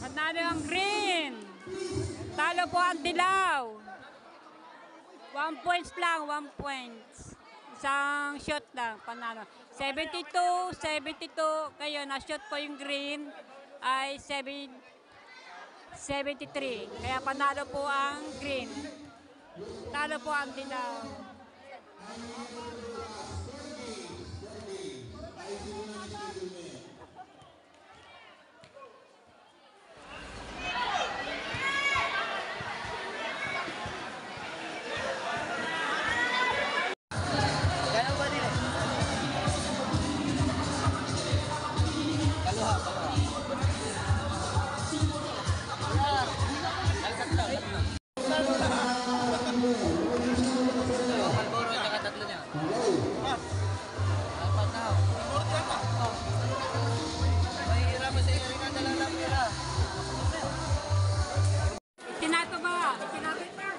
Panalo ang green. Talo po ang dilaw. 1 points lang, 1 points. Isang shot lang, panalo. 72. Kayo, na-shot po yung green ay 73. Kaya panalo po ang green. Talo po ang dilaw. Tinato ba? Tinato pa.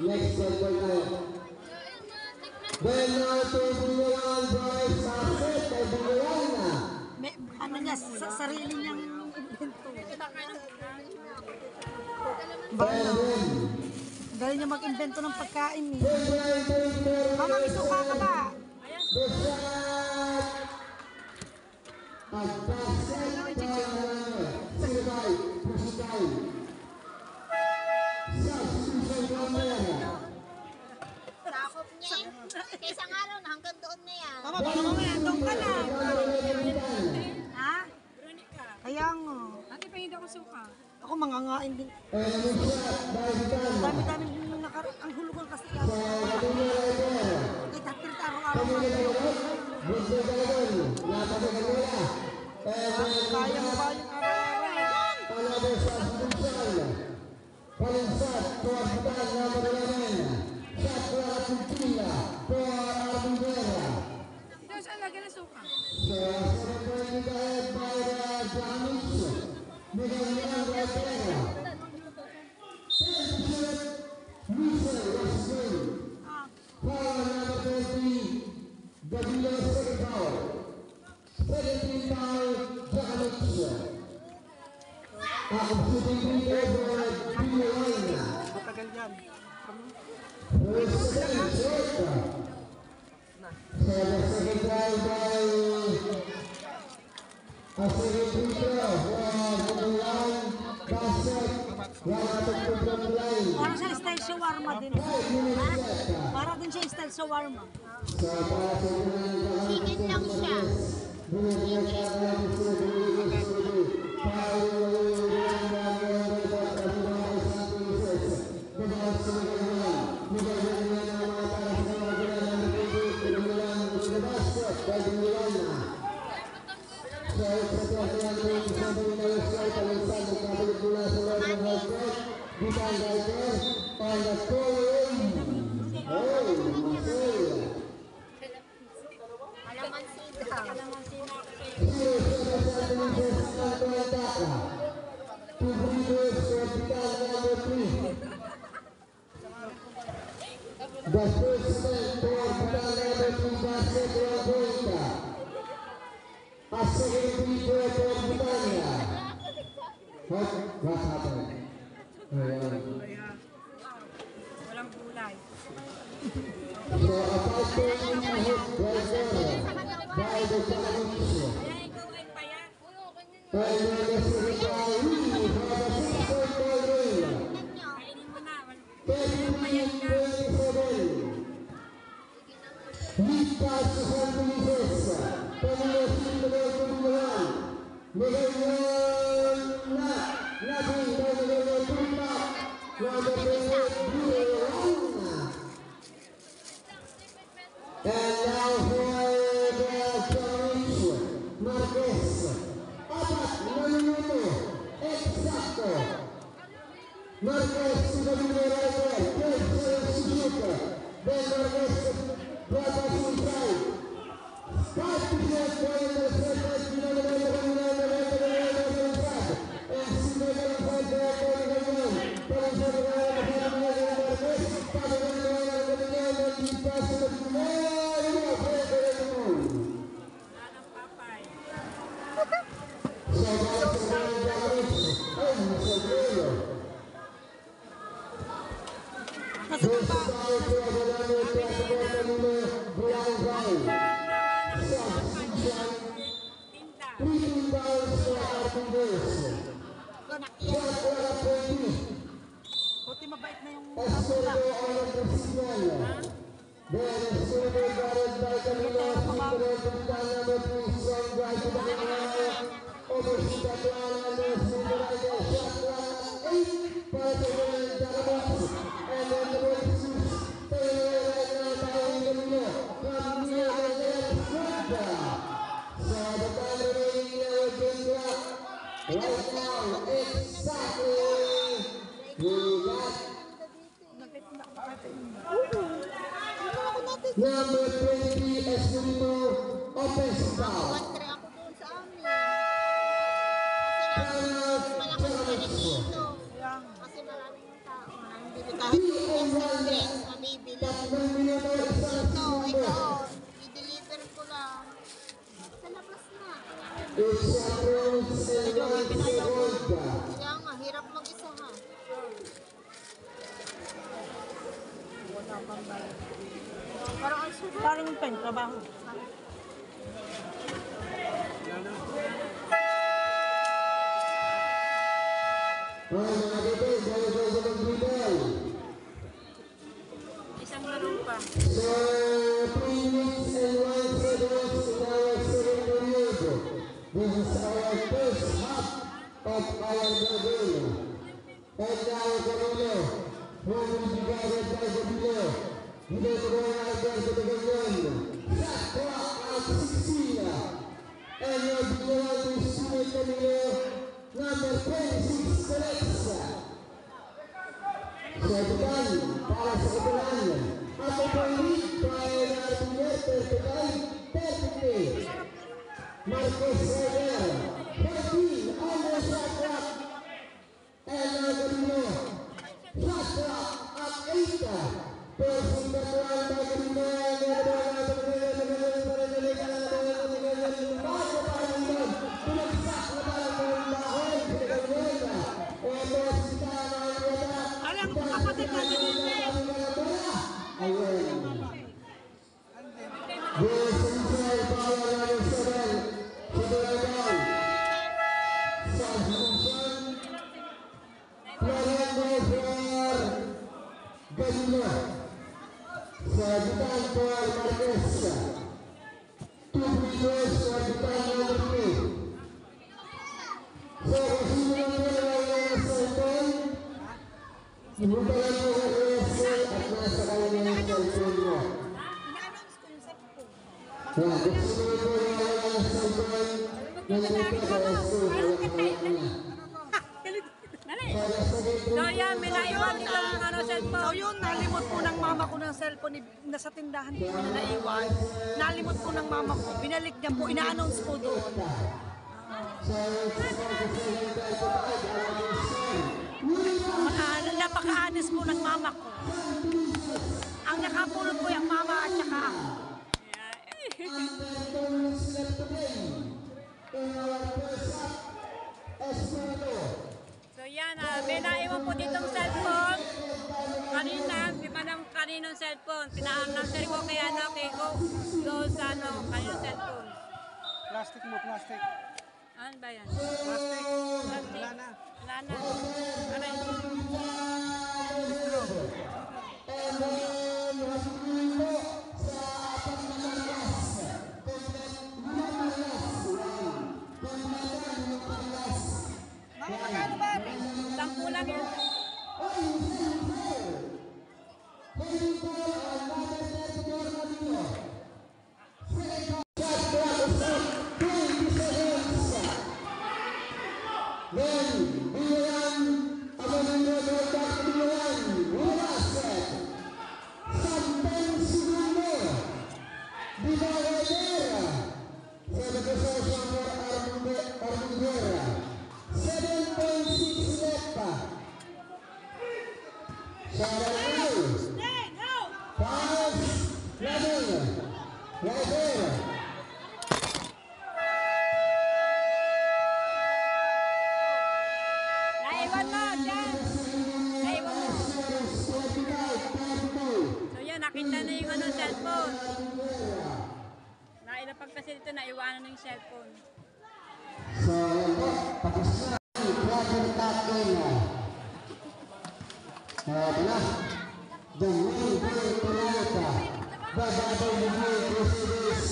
Next set po tayo. Then now to Bunuan by Sasset kay Bunuan na. May, ano niya, sarili niyang invento. Galing niya mag-invento ng pagkain eh. Mama, may suka ka ba? Sakop niya eh. Kaya isang araw na hanggang doon na yan. Mama, baka mamaya, doon ka na. Ha? Kaya nga. Ate, pahid ako suka. Ako mangangain din. Dami-dami ang hulugan kasi yan. Kahit hapit araw-araw na. Kaya mo ba yung araw-araw? Palinsat, Tuwapitan na Madalaman, Satwa Kultila, Tuwa Arbindera. Ito, saan lagyan ng suka? So, Secretary Kahit Bayra Jamis, Miguel Rivera. Michel Rasmin, Power number 20, Gabila Sekretao, 17 Power Jamis. Ako shooting video for Bunuan. Matagal yan. President Jota. So the second try by a second video for Bunuan. Basset. Wala from the line. Parang siya style shawarma din. 5 minutes left. Para din siya style shawarma. So para sa Chicken lang siya. Bunuan siya na the first set for Bunuan Basset Raboita. A second video for Bunuan. What happened? Walang gulay. So about 20 minutes right there by the challenge. Kaya ikaw ay payat. And then the second guy, we have a 6-point ball game. Kainin mo na. 33-27. Lead pass to San Felices. Pamilya Sintuloy to Bunuan. Miguel Natin by Miguel Tupac. Number 28, Bunuan. And now for the challenge, Marquez. Apat na minuto. Eksakto. Marquez to the middle rider. Good substitute. Then Marquez brought us inside. 5 to set for the second. Pinagalaga kanina na rin inside. And sinagalaga inside the Marquez. Buti mabait na yung Right now, exactly. Number 23, Escurito, offensive foul. One-try ako doon sa amin. Kasi malakas dito. Kasi maraming tao. Maraming bibili. Kahit yung sa drinks, mabibili. Ito, i-deliver ko lang. Sa labas na. It's a prince and Kaya nga, hirap mag-isa ha. parang pen, trabaho. Isang laro pa. So, 3 minutes and 1 seconds in our second period. This is our first half of our game. And now, Camilo, who will be guided by Camilo. Dito ko na agad sa Tagayon. Shot clock at 16. And your bigyan to see Camilo, number 26, Alexa. Sa Dubai, para sa Katulan. At ito ay lead by Artinier, 35-33. Marcos Reger, 14, under shot clock. And Camilo, shot clock at 8. Persing Katulan by Camilo. Bago pa rin doon, pinagsak na parang bahon, pinagawin. Ito si Tama Wala. Alam ko kapatid natin yun eh. This inside power number 7. Sidoragal. Substitution. Florendo for Galino. Sabitan for Marquez. 2 meters for Sabitan number 3. So, kasi naman yung cellphone. Sinutalan mo ang ESL at nasa kanya yung cellphone mo. Ina-announce ko yung cellphone. Yan, gusto mo ito yung cellphone. Nandito sa ESL. So yan, may naiwan dito ng So cellphone. yun, nalimot po ng mama ko ng cellphone, nasa tindahan po na naiwan. Nalimot po ng mama ko, binalik niya po, ina-announce po doon. Napaka-honest po ng mama ko. Ang nakapulot po yung mama at saka ako. So yan, may naiwan po ditong cellphone. Kanina, di ba ng kaninong cellphone? Pina-answer ko kay kay ko. So sa kaninong cellphone. Plastic mo, plastic. Ano ba yan? Plastic. Plastic. Wala na. Wala na. Aray. Sampu lang yan. Naiwan mo, dyan. Naiwan mo. naiwanan na yung cellphone. So, yan po. Tapos na. Brother Captain. Ito na. The main day tonight. The WWE Crusaders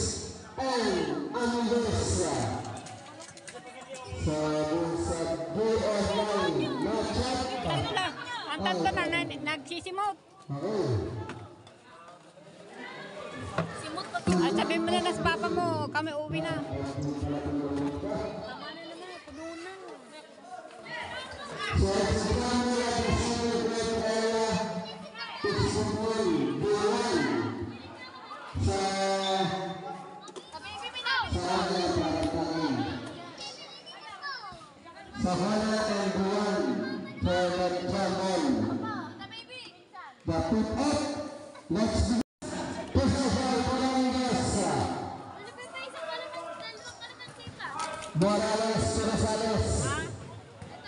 and Amigos. So, dun sa Day Online. No chat. Ano lang, ang tatlo na nagsisimot. Okay. Simot pa At sabihin mo na sa papa mo, kami uwi na. Tama na naman, puno na. So, sa camera, the senior grade area, Pixelmon, Buwan. Sa akin, parang sa Hana and Buwan, for the Jamon. The pick-up, let's do. Professor Morales. Morales Rosales.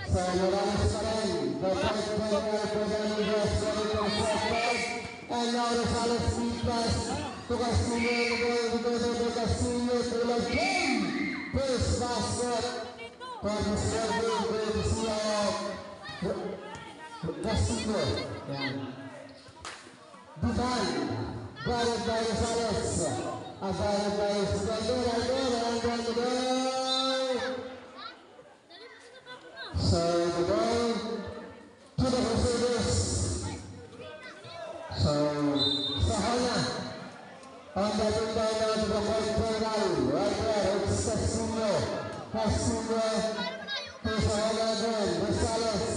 Sa Morales pa rin. The first player for the Amigos, Wellington Southwest. And now Rosales Nicolas to Castillo, the Castillo to the game. First basket for the serving with Castillo. Duban, guarded by Rosales. Guarded by Sugandor. So the ball to the Crusaders. So Sahana on the window now to the fourth quarter. Right there, it's Castillo. Castillo to Sahana again. Rosales.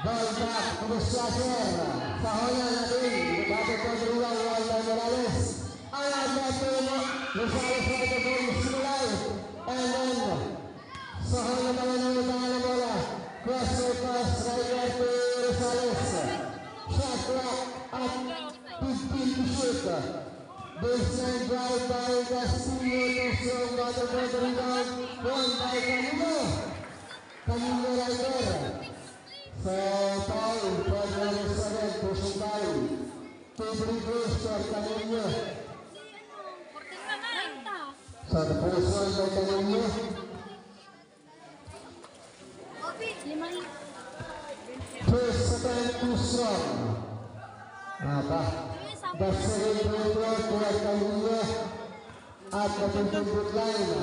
Ball back to the shotter. Sahana natin. Bakit ko sinulang Walter Morales. Ayan natin. Rosales right the ball simulay. And then Sahana naman ang utangan ng bola. Cross to pass right there to Rosales. Shot clock at 15 to shoot. Baseline drive by Castillo to strong water for the rebound. One by Camilo. Camilo right there. So, foul for the Rosales. Pushing foul. Two free throws for Camilo. So, the first one by Camilo. First second too strong. The second free throw for Camilo at the 20-foot line.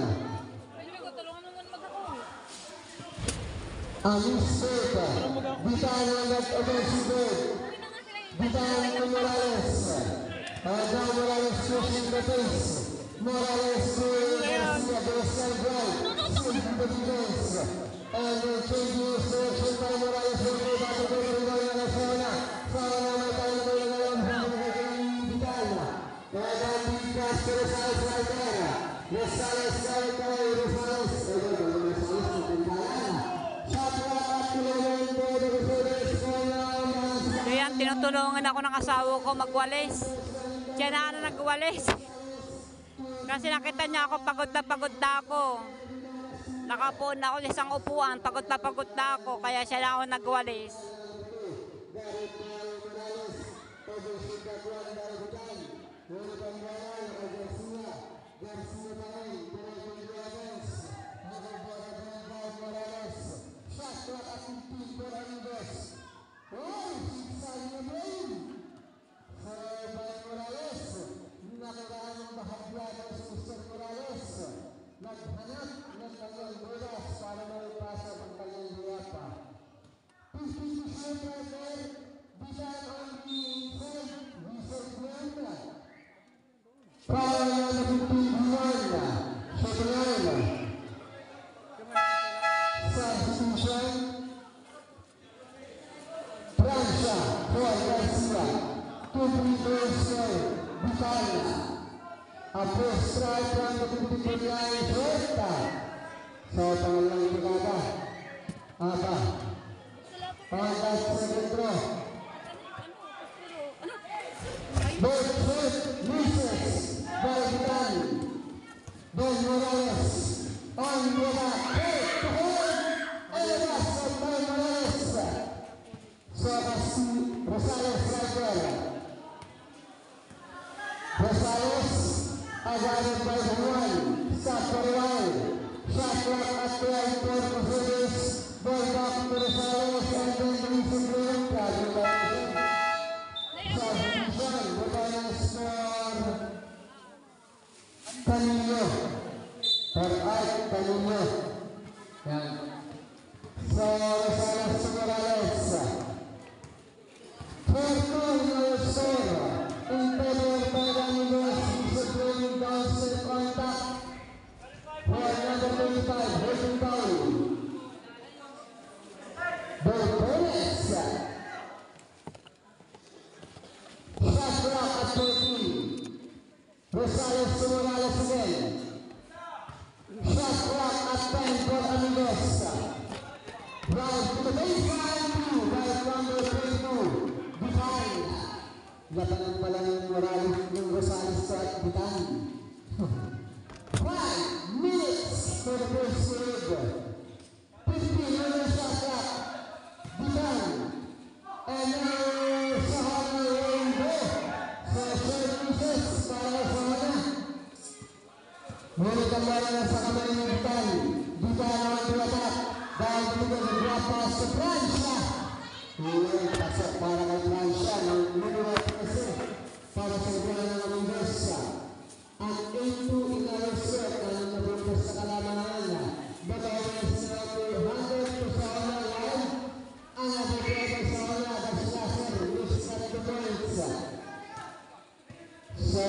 Mistake. Bitaan ang offensive. Bitaan ng Morales. Now Morales pushing the pace. Morales to Garcia. Baseline drive. Saving the defense. And changing selection by Morales. Back to the rebound ng Sahana. Sahana may tayo na ngayon. Bitaan. And then big pass to Rosales right there. Rosales right there. Rosales. Ayan, tinutulungan ako ng asawa ko magwalis. Siya na nagwalis. Kasi nakita niya ako, pagod na ako. Nakapoon ako sa isang upuan, pagod na ako. Kaya siya na ako nagwalis. Naghanap ng kanyang bulas para maipasok ang kanyang luwapa. 50% right there. Bitan on the inside. Whistle Buena. Power na 51. Sobrang. Substitution. Francia. Juan Garcia. 2 free throws. Bitan. A first strike from the 50-foot line, Huerta. So, pangalang ikada. Aba. Pangat second throw. Both foot misses. Balbitan. Don Morales. On bola. Head to hold. Elas of Don Morales. So, Rosales right there. Rosales. Guarded by the one. sa Pariwal. Shot clock at 12 for Mercedes. Ball back to Rosales and then releasing Green. Congratulations. Substitution. Rosales for Canino. For Art Canino. Yan. So, Rosales to Morales. 4-2 score. In favor by the Angeles. Discipline downstep contact. For number 25, holding foul. Bertones. Shot clock at 14. Rosales to Morales again. Shot clock at 10 for Amigos. Drive to the baseline, 2 by number 22. Bitan. Labanan pala ng Morales ng Rosales at Bitan. 5 minutes for the first period. 15 minutes shot clock. Bitan. And now sa Hana Rainbow. Sa services para sa Hana. Ngunit ang mara na sa kamay ng Bitan. Bitan ang tuwatak. Dahil dito nag-drop pass sa Francia. Uy, pasok para kay Francia ng minuto kasi para sa buwan ng Amerisa. Ang 8-2 inareset na napunta sa kalamangan. Batawin sa 200 to sa online. Ang nabigyan sa online at slasher, Luis Canadores. Sa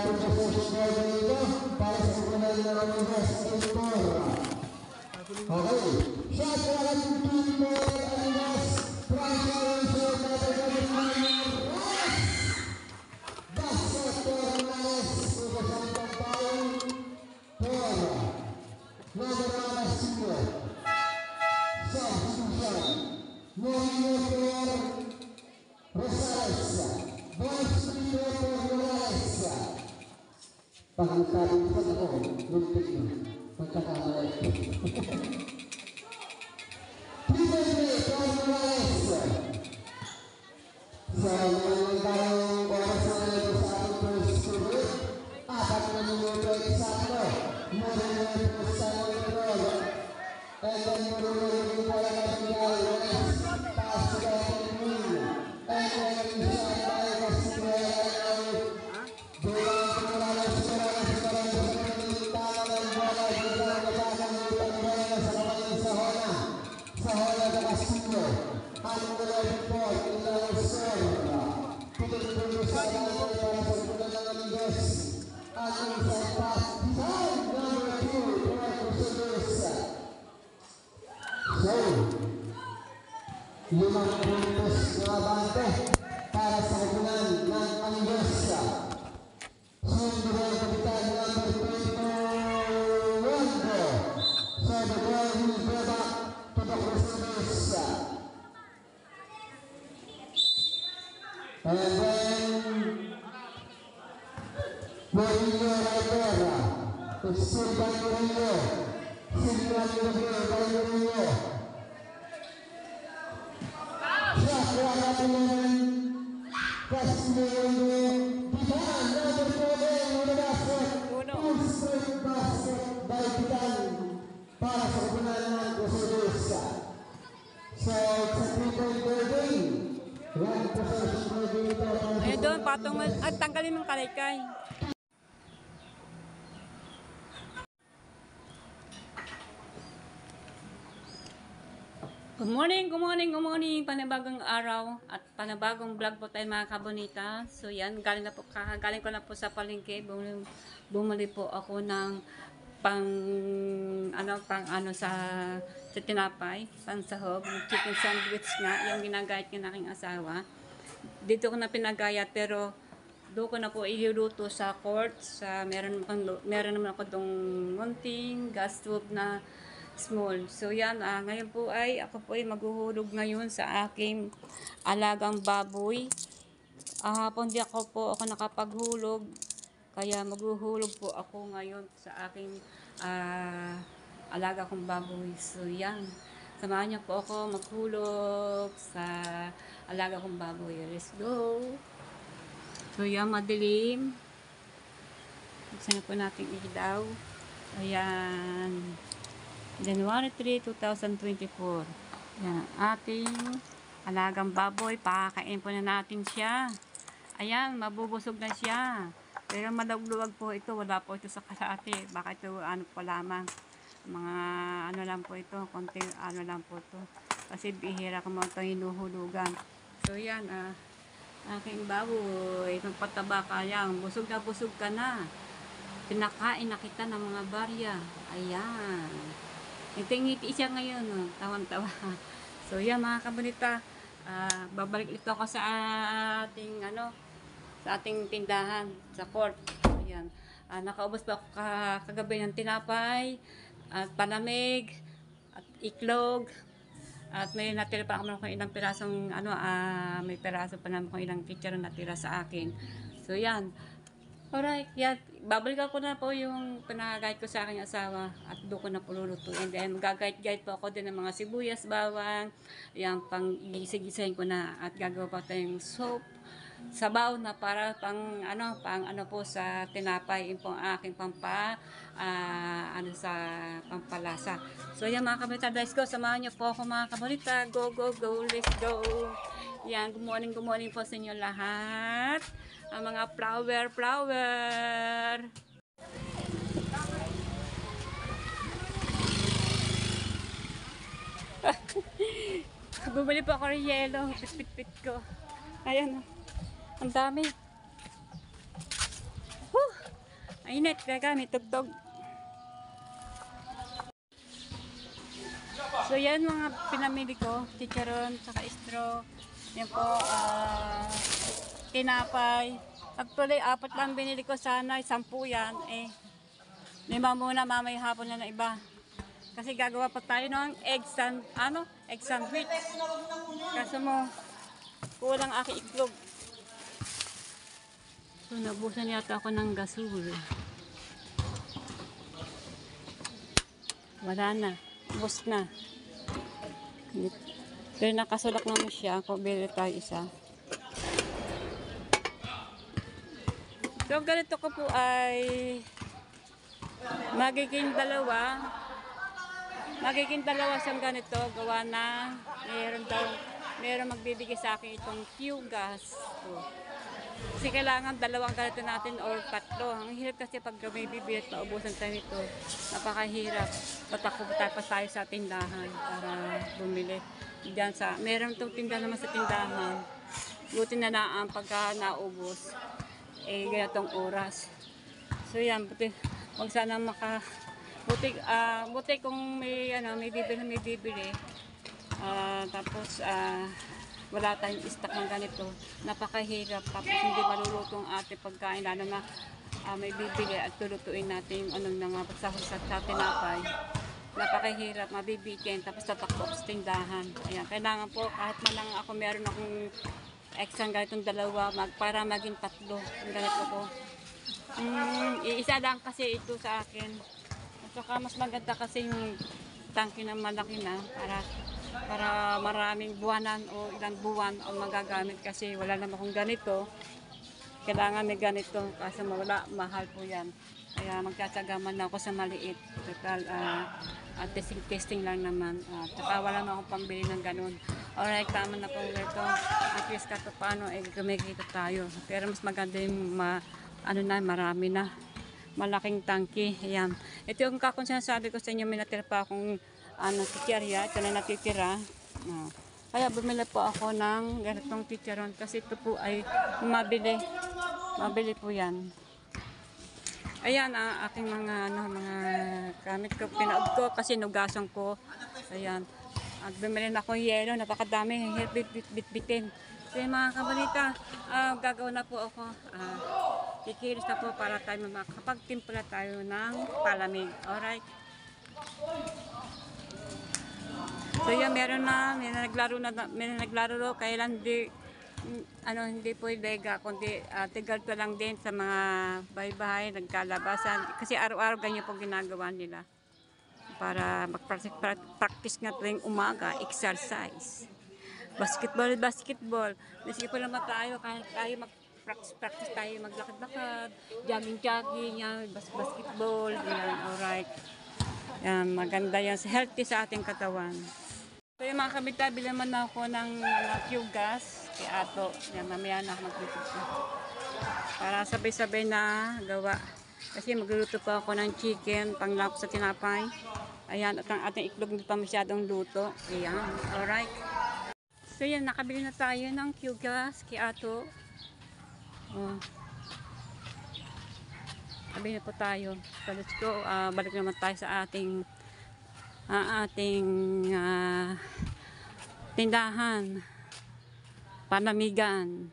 pagkasosyon ko dito, para sa buwan ng Amerisa, 8-4. Okay, shot for a team for Alinas. Francia Rangel, Natagalit Morales. Basket for Morales. Ugasan pang foul for number 1 Asino. Substitution. Morino for Rosales. Boys Spino for Morales. Pagkakaroon pa ako, luntik na. Pagkakamali. Triple for Morales. So, ngayon tayong oras na ito sa ating first period. 4 na minuto eksakto. Moreno po sa Montrol. And then Moreno po ang nagbigay. Pass to the open wing. And then shot by Castilla. Doon po Morales sa Morales sa ng bola. Dito ang nabakang utang bola sa kamay sa Hona. Sa Hona de Castillo. Ang 11-4 ilang serve. Tutuloy sa lahat para sa punan ng Amigos. Ang inside pass. Design number 2 for Mercedes. So, 5 puntos na abante para sa punan ng Amigos. Sundo ang kapitan number 22 Rondo. So the ball will go back to the Mercedes. And then Murillo Rivera. It's Silvan Murillo. Silvan Murillo. Shot clock at 11. Castillo. Bitan, number 4 on the basket. Full straight basket by Bitan para sa kapunan ng Mercedes. So it's a 3-point game. One possession for dito. Eh doon, patong at tanggalin mong kalaykay. Good morning, good morning, good morning. Panibagong araw at panibagong vlog po tayo mga kabonita. So yan, kakagaling ko na po sa palengke. Bumili po ako ng pang sa tinapay, pang sahog, chicken sandwich nga, yung ginagayat ng aking asawa. Dito ko na pinagayat pero doon ko na po iluluto sa court. Meron naman ako itong munting gas stove na small. So yan, ngayon po ako po ay maghuhulog ngayon sa aking alagang baboy. Hapon di ako nakapaghulog. Kaya maghuhulog po ako ngayon sa aking alaga kong baboy. So yan, samahan niyo po ako maghulog sa alaga kong baboy. Let's go! So yan, madilim. Buksan na po natin ilaw. Ayan. January 3, 2024. Yan, ating alagang baboy. Pakakain po na natin siya. Ayan, mabubusog na siya. Pero malagluwag po ito. Wala po ito sa kasate. Baka ito ano pa lamang. Mga ano lang po ito. Konting ano lang po ito. Kasi bihira ko mo ito hinuhulugan. So yan, aking baboy. Magpataba ka yan. Busog ka na. Pinakain na kita ng mga barya. Ayan. Ngiti-ngiti siya ngayon. Oh. Tawan-tawa. So yan mga kabunita. Babalik ito ako sa ating sa ating tindahan sa court. Ayan. Nakaubos pa ako kagabi ng tinapay at palamig at iklog at may natira pa ako ng ilang pirasong may piraso pa naman kung ilang chicharon natira sa akin. So yan. Alright, yan. Babalik ko na po yung pinagagayad ko sa aking asawa at doon ko na po lulutuin. Then magagayad po ako din ng mga sibuyas, bawang, yung pang gisig-gisahin ko na at gagawa pa tayong soup, sabaw na para pang po sa tinapay, yung pong aking sa pampalasa. So yan mga kabalita, guys ko, samahan niyo po ako mga kabalita. Go, go, go, let's go. Yan, good morning po sa inyo lahat. Ang mga flower. Bumili pa ako ng yelo, pit ko. Ayan, ang dami. Ainit, gagamit, tugtog. So yan mga pinamili ko, chicharon, saka straw. Yan po, tinapay. Actually, 4 lang binili ko sana, 10 yan. 5 muna, mamaya hapon na iba. Kasi gagawa pa tayo ng egg sandwich. Kaso mo, kulang aking iklog. So, nabusan yata ako ng gasol. Wala na. Ubus na. Pero nakasulak naman siya. Kung bili tayo isa. So, ganito ko po ay magiging dalawa siyang ganito. Gawa na meron magbibigay sa akin itong Q-gas. Kasi kailangan 2 ganito natin or 3. Ang hirap kasi pag may bibili at maubusan tayo nito. Napakahirap. Tatakbo pa tayo sa tindahan para bumili. Meron itong tindahan naman sa tindahan. Buti na lang pagka naubos. Ganitong oras. So yan, buti kung may bibili. Tapos wala tayong stock ng ganito. Napakahirap. Tapos hindi maluluto ang ating pagkain, lalo na may bibili at tulutuin natin yung pagsahod sa tinapay. Napakahirap, mabibitin, tapos tatakbo sa tindahan. Ayan, kailangan po kahit man lang ako meron akong extra ganitong 2 para maging 3 ang ganito ko. Isa lang kasi ito sa akin. At saka mas maganda kasi yung tangke na malaki na para maraming buwanan o ilang buwan ang magagamit kasi wala naman akong ganito. Kailangan may ganito kasi mahal po yan. Kaya magtsatsaga ako sa maliit. Total, testing lang naman. Tsaka wala naman akong pambili ng ganun. Alright, tama na po ito. At least kahit paano, kumikita tayo. Pero mas maganda yung marami na. Malaking tangke. Ayan. Ito yung kakong sinasabi ko sa inyo, may natira pa akong chicherya. Ito na natitira. Kaya bumili po ako ng ganitong chicharon kasi ito po ay mabili. Mabili po yan. Ayan, aking mga gamit ko, pinaod ko kasi nugasan ko. Ayan. At bumili na ako yelo, napakadami, bit-bitin. So mga kabalita, gagawin na po ako. Kikiris na po para tayo makapagtimpla tayo ng palamig. Alright. So yan, may naglaro kailan hindi po lega, kundi tigal to lang din sa mga bahay-bahay, nagkalabasan. Kasi araw-araw ganyan po ginagawa nila. Para mag-practice nga tuwing umaga, exercise. Basketball. Maski po naman tayo, kahit tayo mag-practice tayo, maglakad-lakad, jogging-jogging, yan, basketball, yan, alright. Yan, maganda yan, healthy sa ating katawan. So yung mga kabita, bilang man ako ng Q-gas, kay Ato, yan, mamaya na ako magluto. Para sabay-sabay na gawa. Kasi magluluto pa ako ng chicken, panglap sa tinapay. Ayan, at ang ating itlog hindi pa masyadong luto. Ayan, alright. So yan, nakabili na tayo ng Q-gas kay Ato. Oh. Nakabili na po tayo. So let's go, balik naman tayo sa ating tindahan. Panamigan.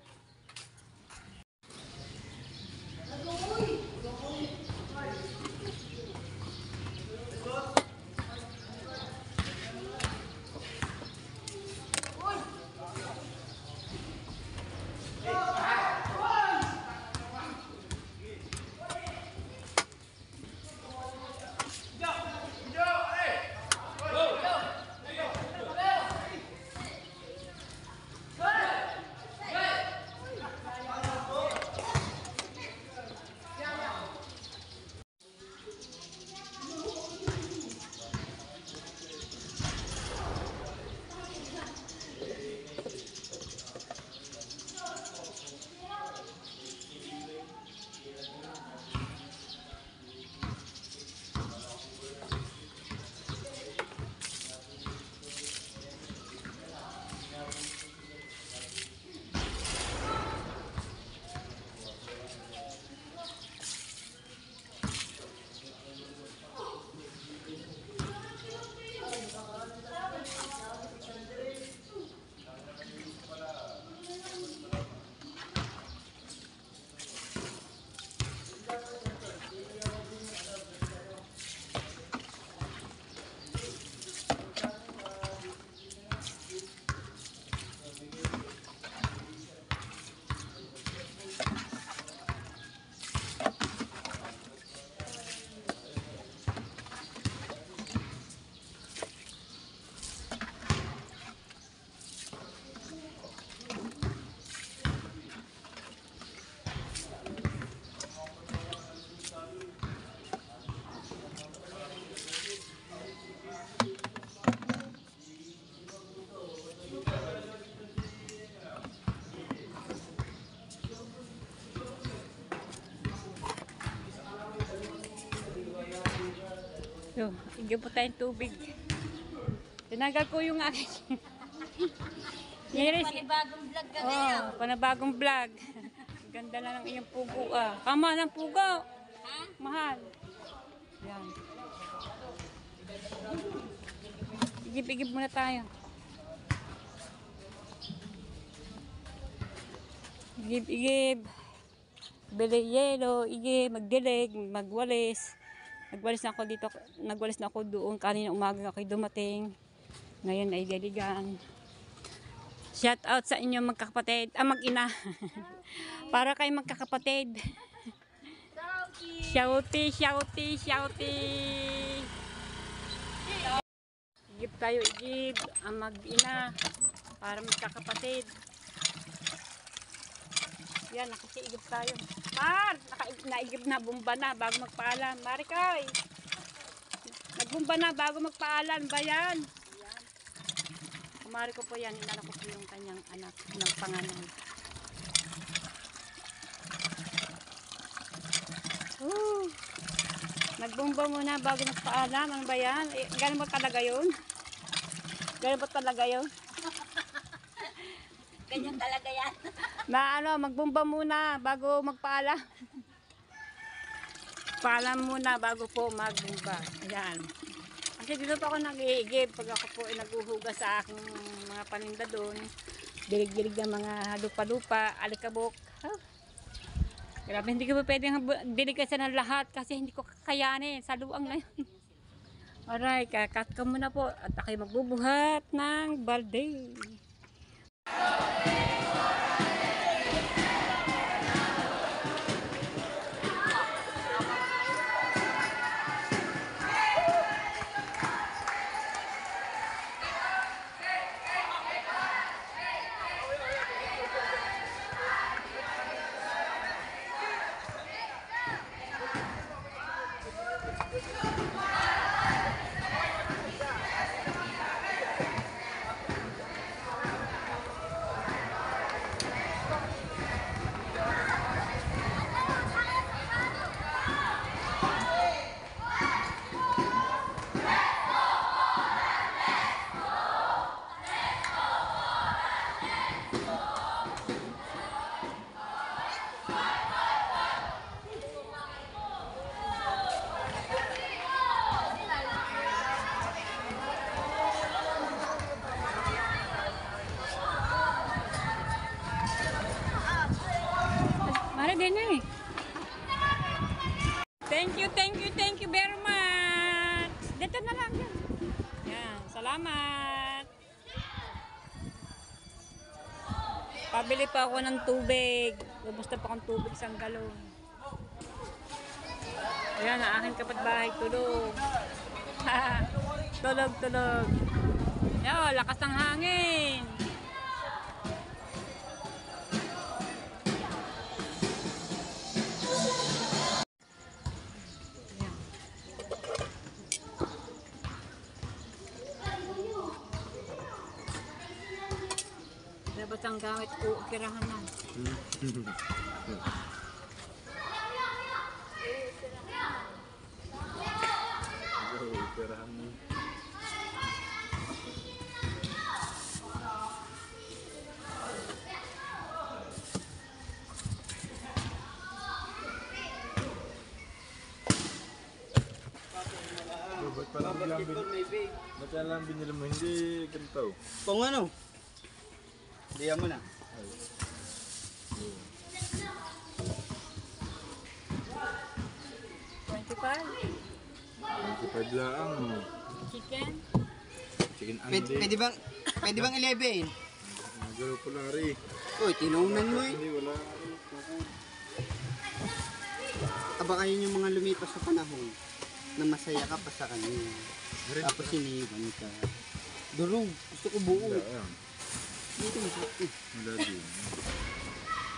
So, igyan po tayong tubig. Tinagal ko yung aking. Panibagong vlog ka ngayon. Panibagong vlog. Ganda na ng iyong pugo ah. Kama ng pugo. Ha? Mahal. Yan. Igib-igib muna tayo. Igib-igib. Bili yelo, igib, magdilig, magwalis. Nagwalis na ako doon kanina umaga ako'y dumating. Ngayon ay diligan. Shout out sa inyo magkakapatid, mag-ina. Para kayo magkakapatid. Shouty, shouty, shouty. Igib tayo, igib ang mag-ina para magkakapatid. Yan, nakasiigib tayo. Mar! Naigib na, bumba na bago magpaalam. Marikoy! Nagbumba na bago magpaalam ba yan? Kumari ko po yan, inanak ko po yung kanyang anak ng panganay. Nagbumba muna bago magpaalam. Ano ba yan? Ganun mo talaga yun? Ganun mo talaga yun? Ganyan talaga yan. Na ano, magbumba muna bago magpaalam. Paalam muna bago po magbumba. Ayan. Kasi dito pa ako nag-iigib pag ako po ay naghuhugas sa aking mga paninda doon. Dilig-dilig ng mga lupa-lupa, alikabok. Grabe, hindi ko pa pwedeng diligasan ng lahat kasi hindi ko kakayanin. Sa luang na yun. Alright, kakat ko muna po at ako'y magbubuhat ng balde. din eh. Thank you very much. Dito na lang yan. Yan, salamat. Pabili pa ako ng tubig. Gusto pa akong tubig isang galon. Ayan, ang aking kapatbahay tulog. Tulog. Yo, lakas ng hangin. Dapat ang gamit ko, kirahan na. Ba't yan lang binili mo? Hindi ganito. Kung ano? Diyan mo na. Pwede lang. Chicken. Chicken andi. Pwede bang 11? Nagalo po lang rin. Uy, tinungnan mo eh. Hindi, wala. Aba kayo yung mga lumipas sa panahon na masaya ka pa sa kanya. Tapos siniwan ka. Durog, gusto ko buo. Wala yan. Dito mo sa Wala din.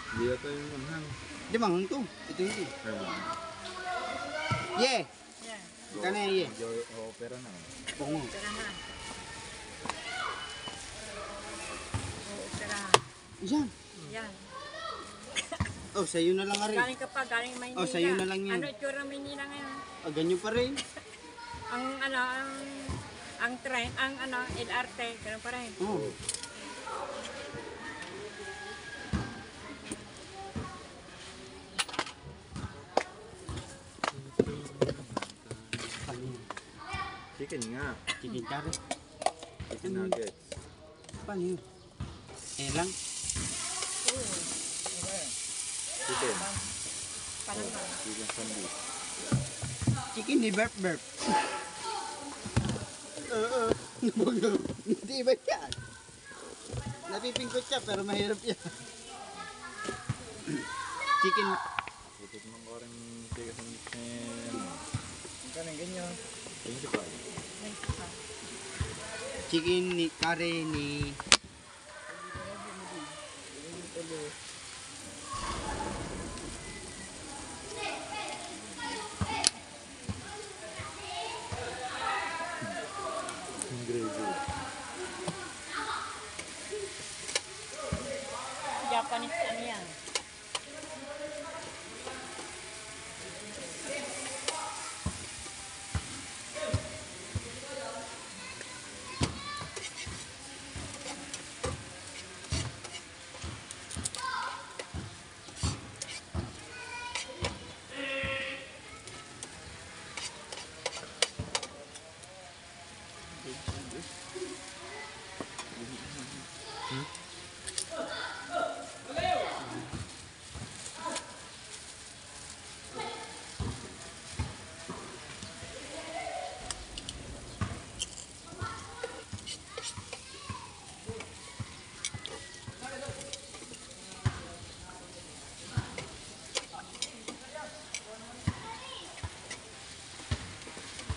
Hindi yata yung anhang. Di ba, ito. Ito. Ayun. Yeah! Yan. Kana yeah. Opera na. Oo. Tirahan. Oo, tirahan. Yan. Yan. Oh, sa'yo na lang nga rin. Galing ka pa, galing Maynila. Oh, sa'yo na lang yan. Ano itsura Maynila ngayon? Ah, ganyan pa rin. Ang train, LRT, ganun pa rin. Oo. Chicken nga. Chicken curry. Chicken nuggets. Paano yun? Lang. Chicken. Parang Chicken sandwich. Chicken ni burp burp. Hindi ba yan? Napipingkot siya pero mahirap yan. Chicken. Ipit mo ko rin chicken sandwich na kanang ganyan. 25. Chicken ni curry ni Gravy. Japanese ano yan.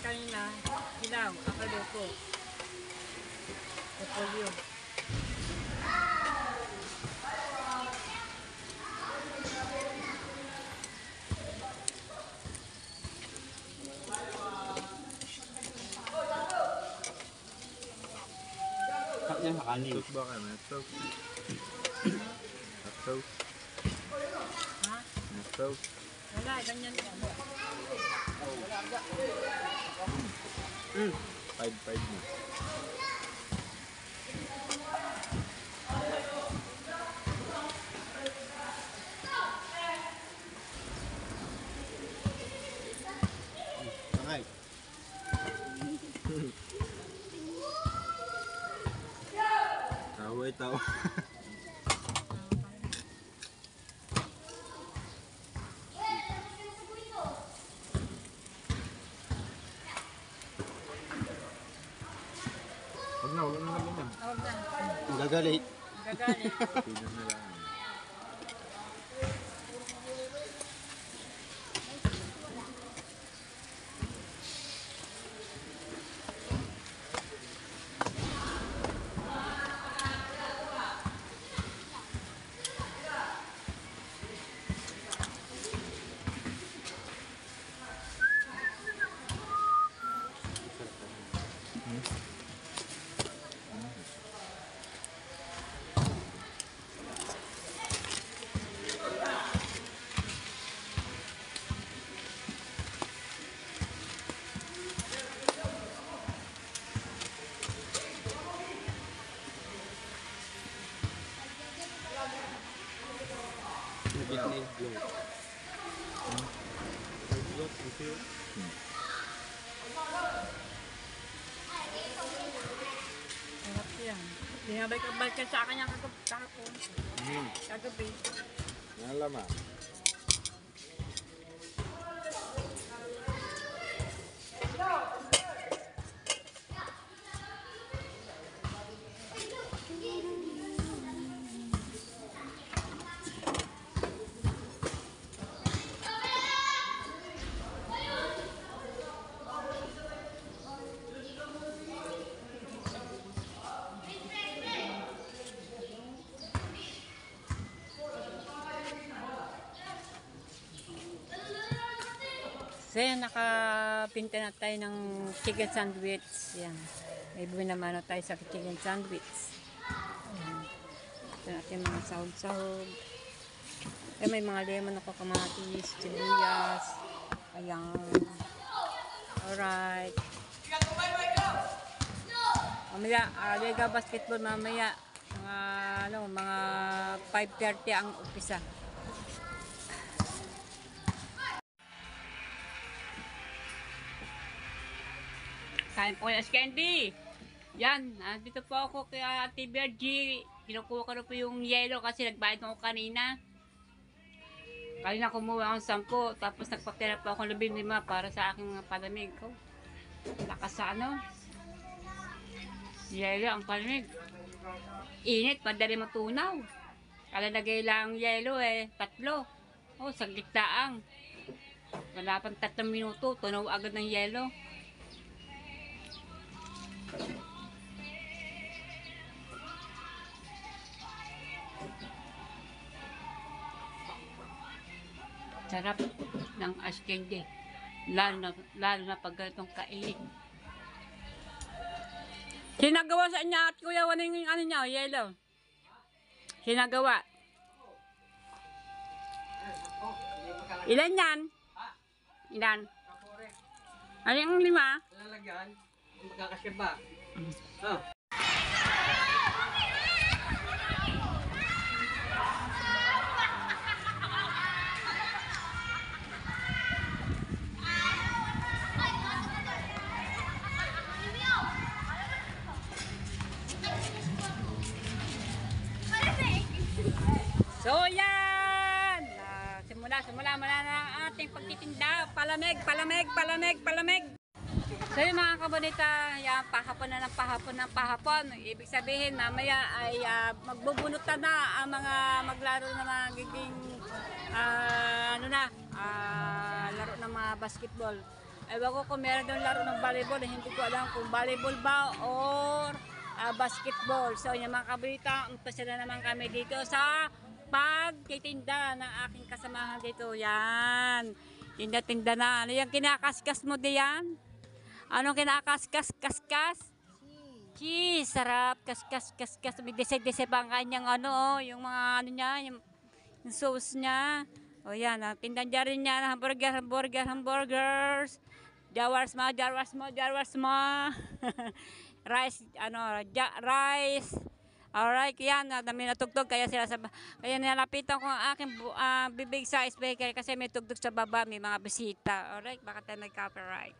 Kanina, hilaw, akadoko. Repolyo. Cut niya sa kanin. Toast ba kayo? May toast. Hot toast. Ha? May toast. Wala, ganyan yan. 5 na. Okay. Tao ay tao. Nagalit. Gagalit. Pinos na lang. Nabit na yung glow. Sarap yan. Binabalik-balik ka sa akin yung kahapon. Kagabi. Yan lamang. So yan, nakapinta na tayo ng chicken sandwich. Yan. May buwi naman na tayo sa chicken sandwich. Ayan. Ito natin mga sahog-sahog. Eh, may mga lemon ako, kamatis, sibuyas. Ayan. Alright. Mamaya, Liga Basketball mamaya. Mga 5:30 ang umpisa. Kain po yung candy. Yan, dito po ako kay Ate Bergie. Kinukuha ko na po yung yellow kasi nagbayad ako kanina. Kanina kumuha akong 10, tapos nagpapera po ako 15 para sa aking mga palamig ko. Lakas sa ano. Yellow ang palamig. Init, madali matunaw. Kalalagay lang yellow 3. Oh, saglit daang. Wala pang 3 minuto, tunaw agad ng yellow. Sarap ng ice candy. Lalo na pag ganitong kainit. Sinagawa sa inyo at kuya, ano yung ano niya, yellow? Sinagawa. Ilan yan? Ilan? Ano yung 5? Lalagyan, magkakasya ba? So yan! Simula na ang ating pagtitinda. Palamig. So yung mga kabonita, yan, pahapon na ng pahapon. Ibig sabihin, mamaya ay magbubunutan na ang mga maglaro na magiging laro ng mga basketball. Ewan ko kung meron doon laro ng volleyball, hindi ko alam kung volleyball ba or basketball. So yung mga kabonita, umpisa na naman kami dito sa pagtitinda ng aking kasamahan dito. Yan. Tinda-tinda na. Ano yung kinakaskas mo diyan? Anong kinakaskas? Kaskas? Cheese. Sarap. Kaskas. May dese-dese pa ang kanyang yung mga niya, yung sauce niya. O yan. Tindan dyan rin niya. Hamburgers. Jawarsma. Rice. Rice. Alright, yan, dami natugtog kaya kaya nalapitan ko ang aking bibig size baker kasi may tugtog sa baba, may mga bisita. Alright, baka tayo may copyright.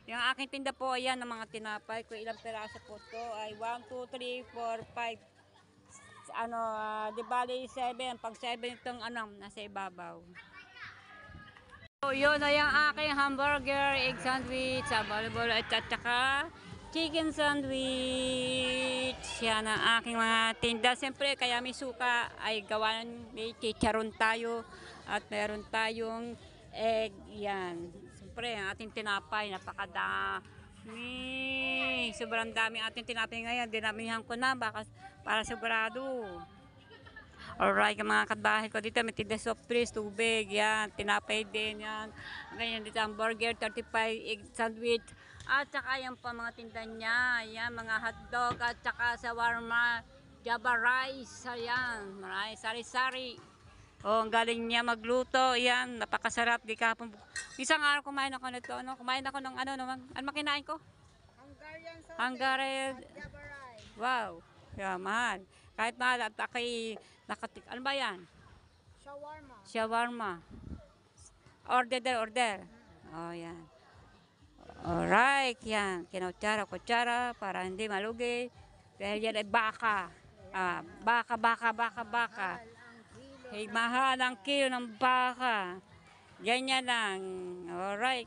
Yung aking tinda po, ayan, ng mga tinapay, kung ilang peraso po ito ay 1, 2, 3, 4, 5, di bali 7, pag 7 itong nasa ibabaw. So, yun na yung aking hamburger, egg sandwich, volleyball at saka chicken sandwich. Yan ang aking mga tinda. Siyempre, kaya may suka ay gawa ng may chicharon tayo at meron tayong egg. Yan. Siyempre, ang ating tinapay, napakadami. Sobrang dami ating tinapay ngayon. Dinamihan ko na baka para sigurado. Alright, mga kabahay ko dito, may tinda soft drinks, tubig, yan, tinapay din, yan. Ganyan dito ang burger, 35 egg sandwich. At saka yan pa mga tinda niya, yan, mga hotdog, at saka shawarma, java rice, ayan, maraming sari-sari. Oh, ang galing niya magluto, yan, napakasarap, di ka isang araw kumain ako nito, ano, kumain ako ng ano naman, ano makinain ko? Hungarian sausage. Hungarian, Java rice. wow, yeah, mahal. Kahit mahal, at ako'y nakatik, ano ba yan? Shawarma. Shawarma. Order. Oh, yan. Alright, yan. Kinutsara para hindi malugi. Dahil yan ay baka. Baka. Hey, mahal ang kilo ng baka. Ganyan lang. Alright.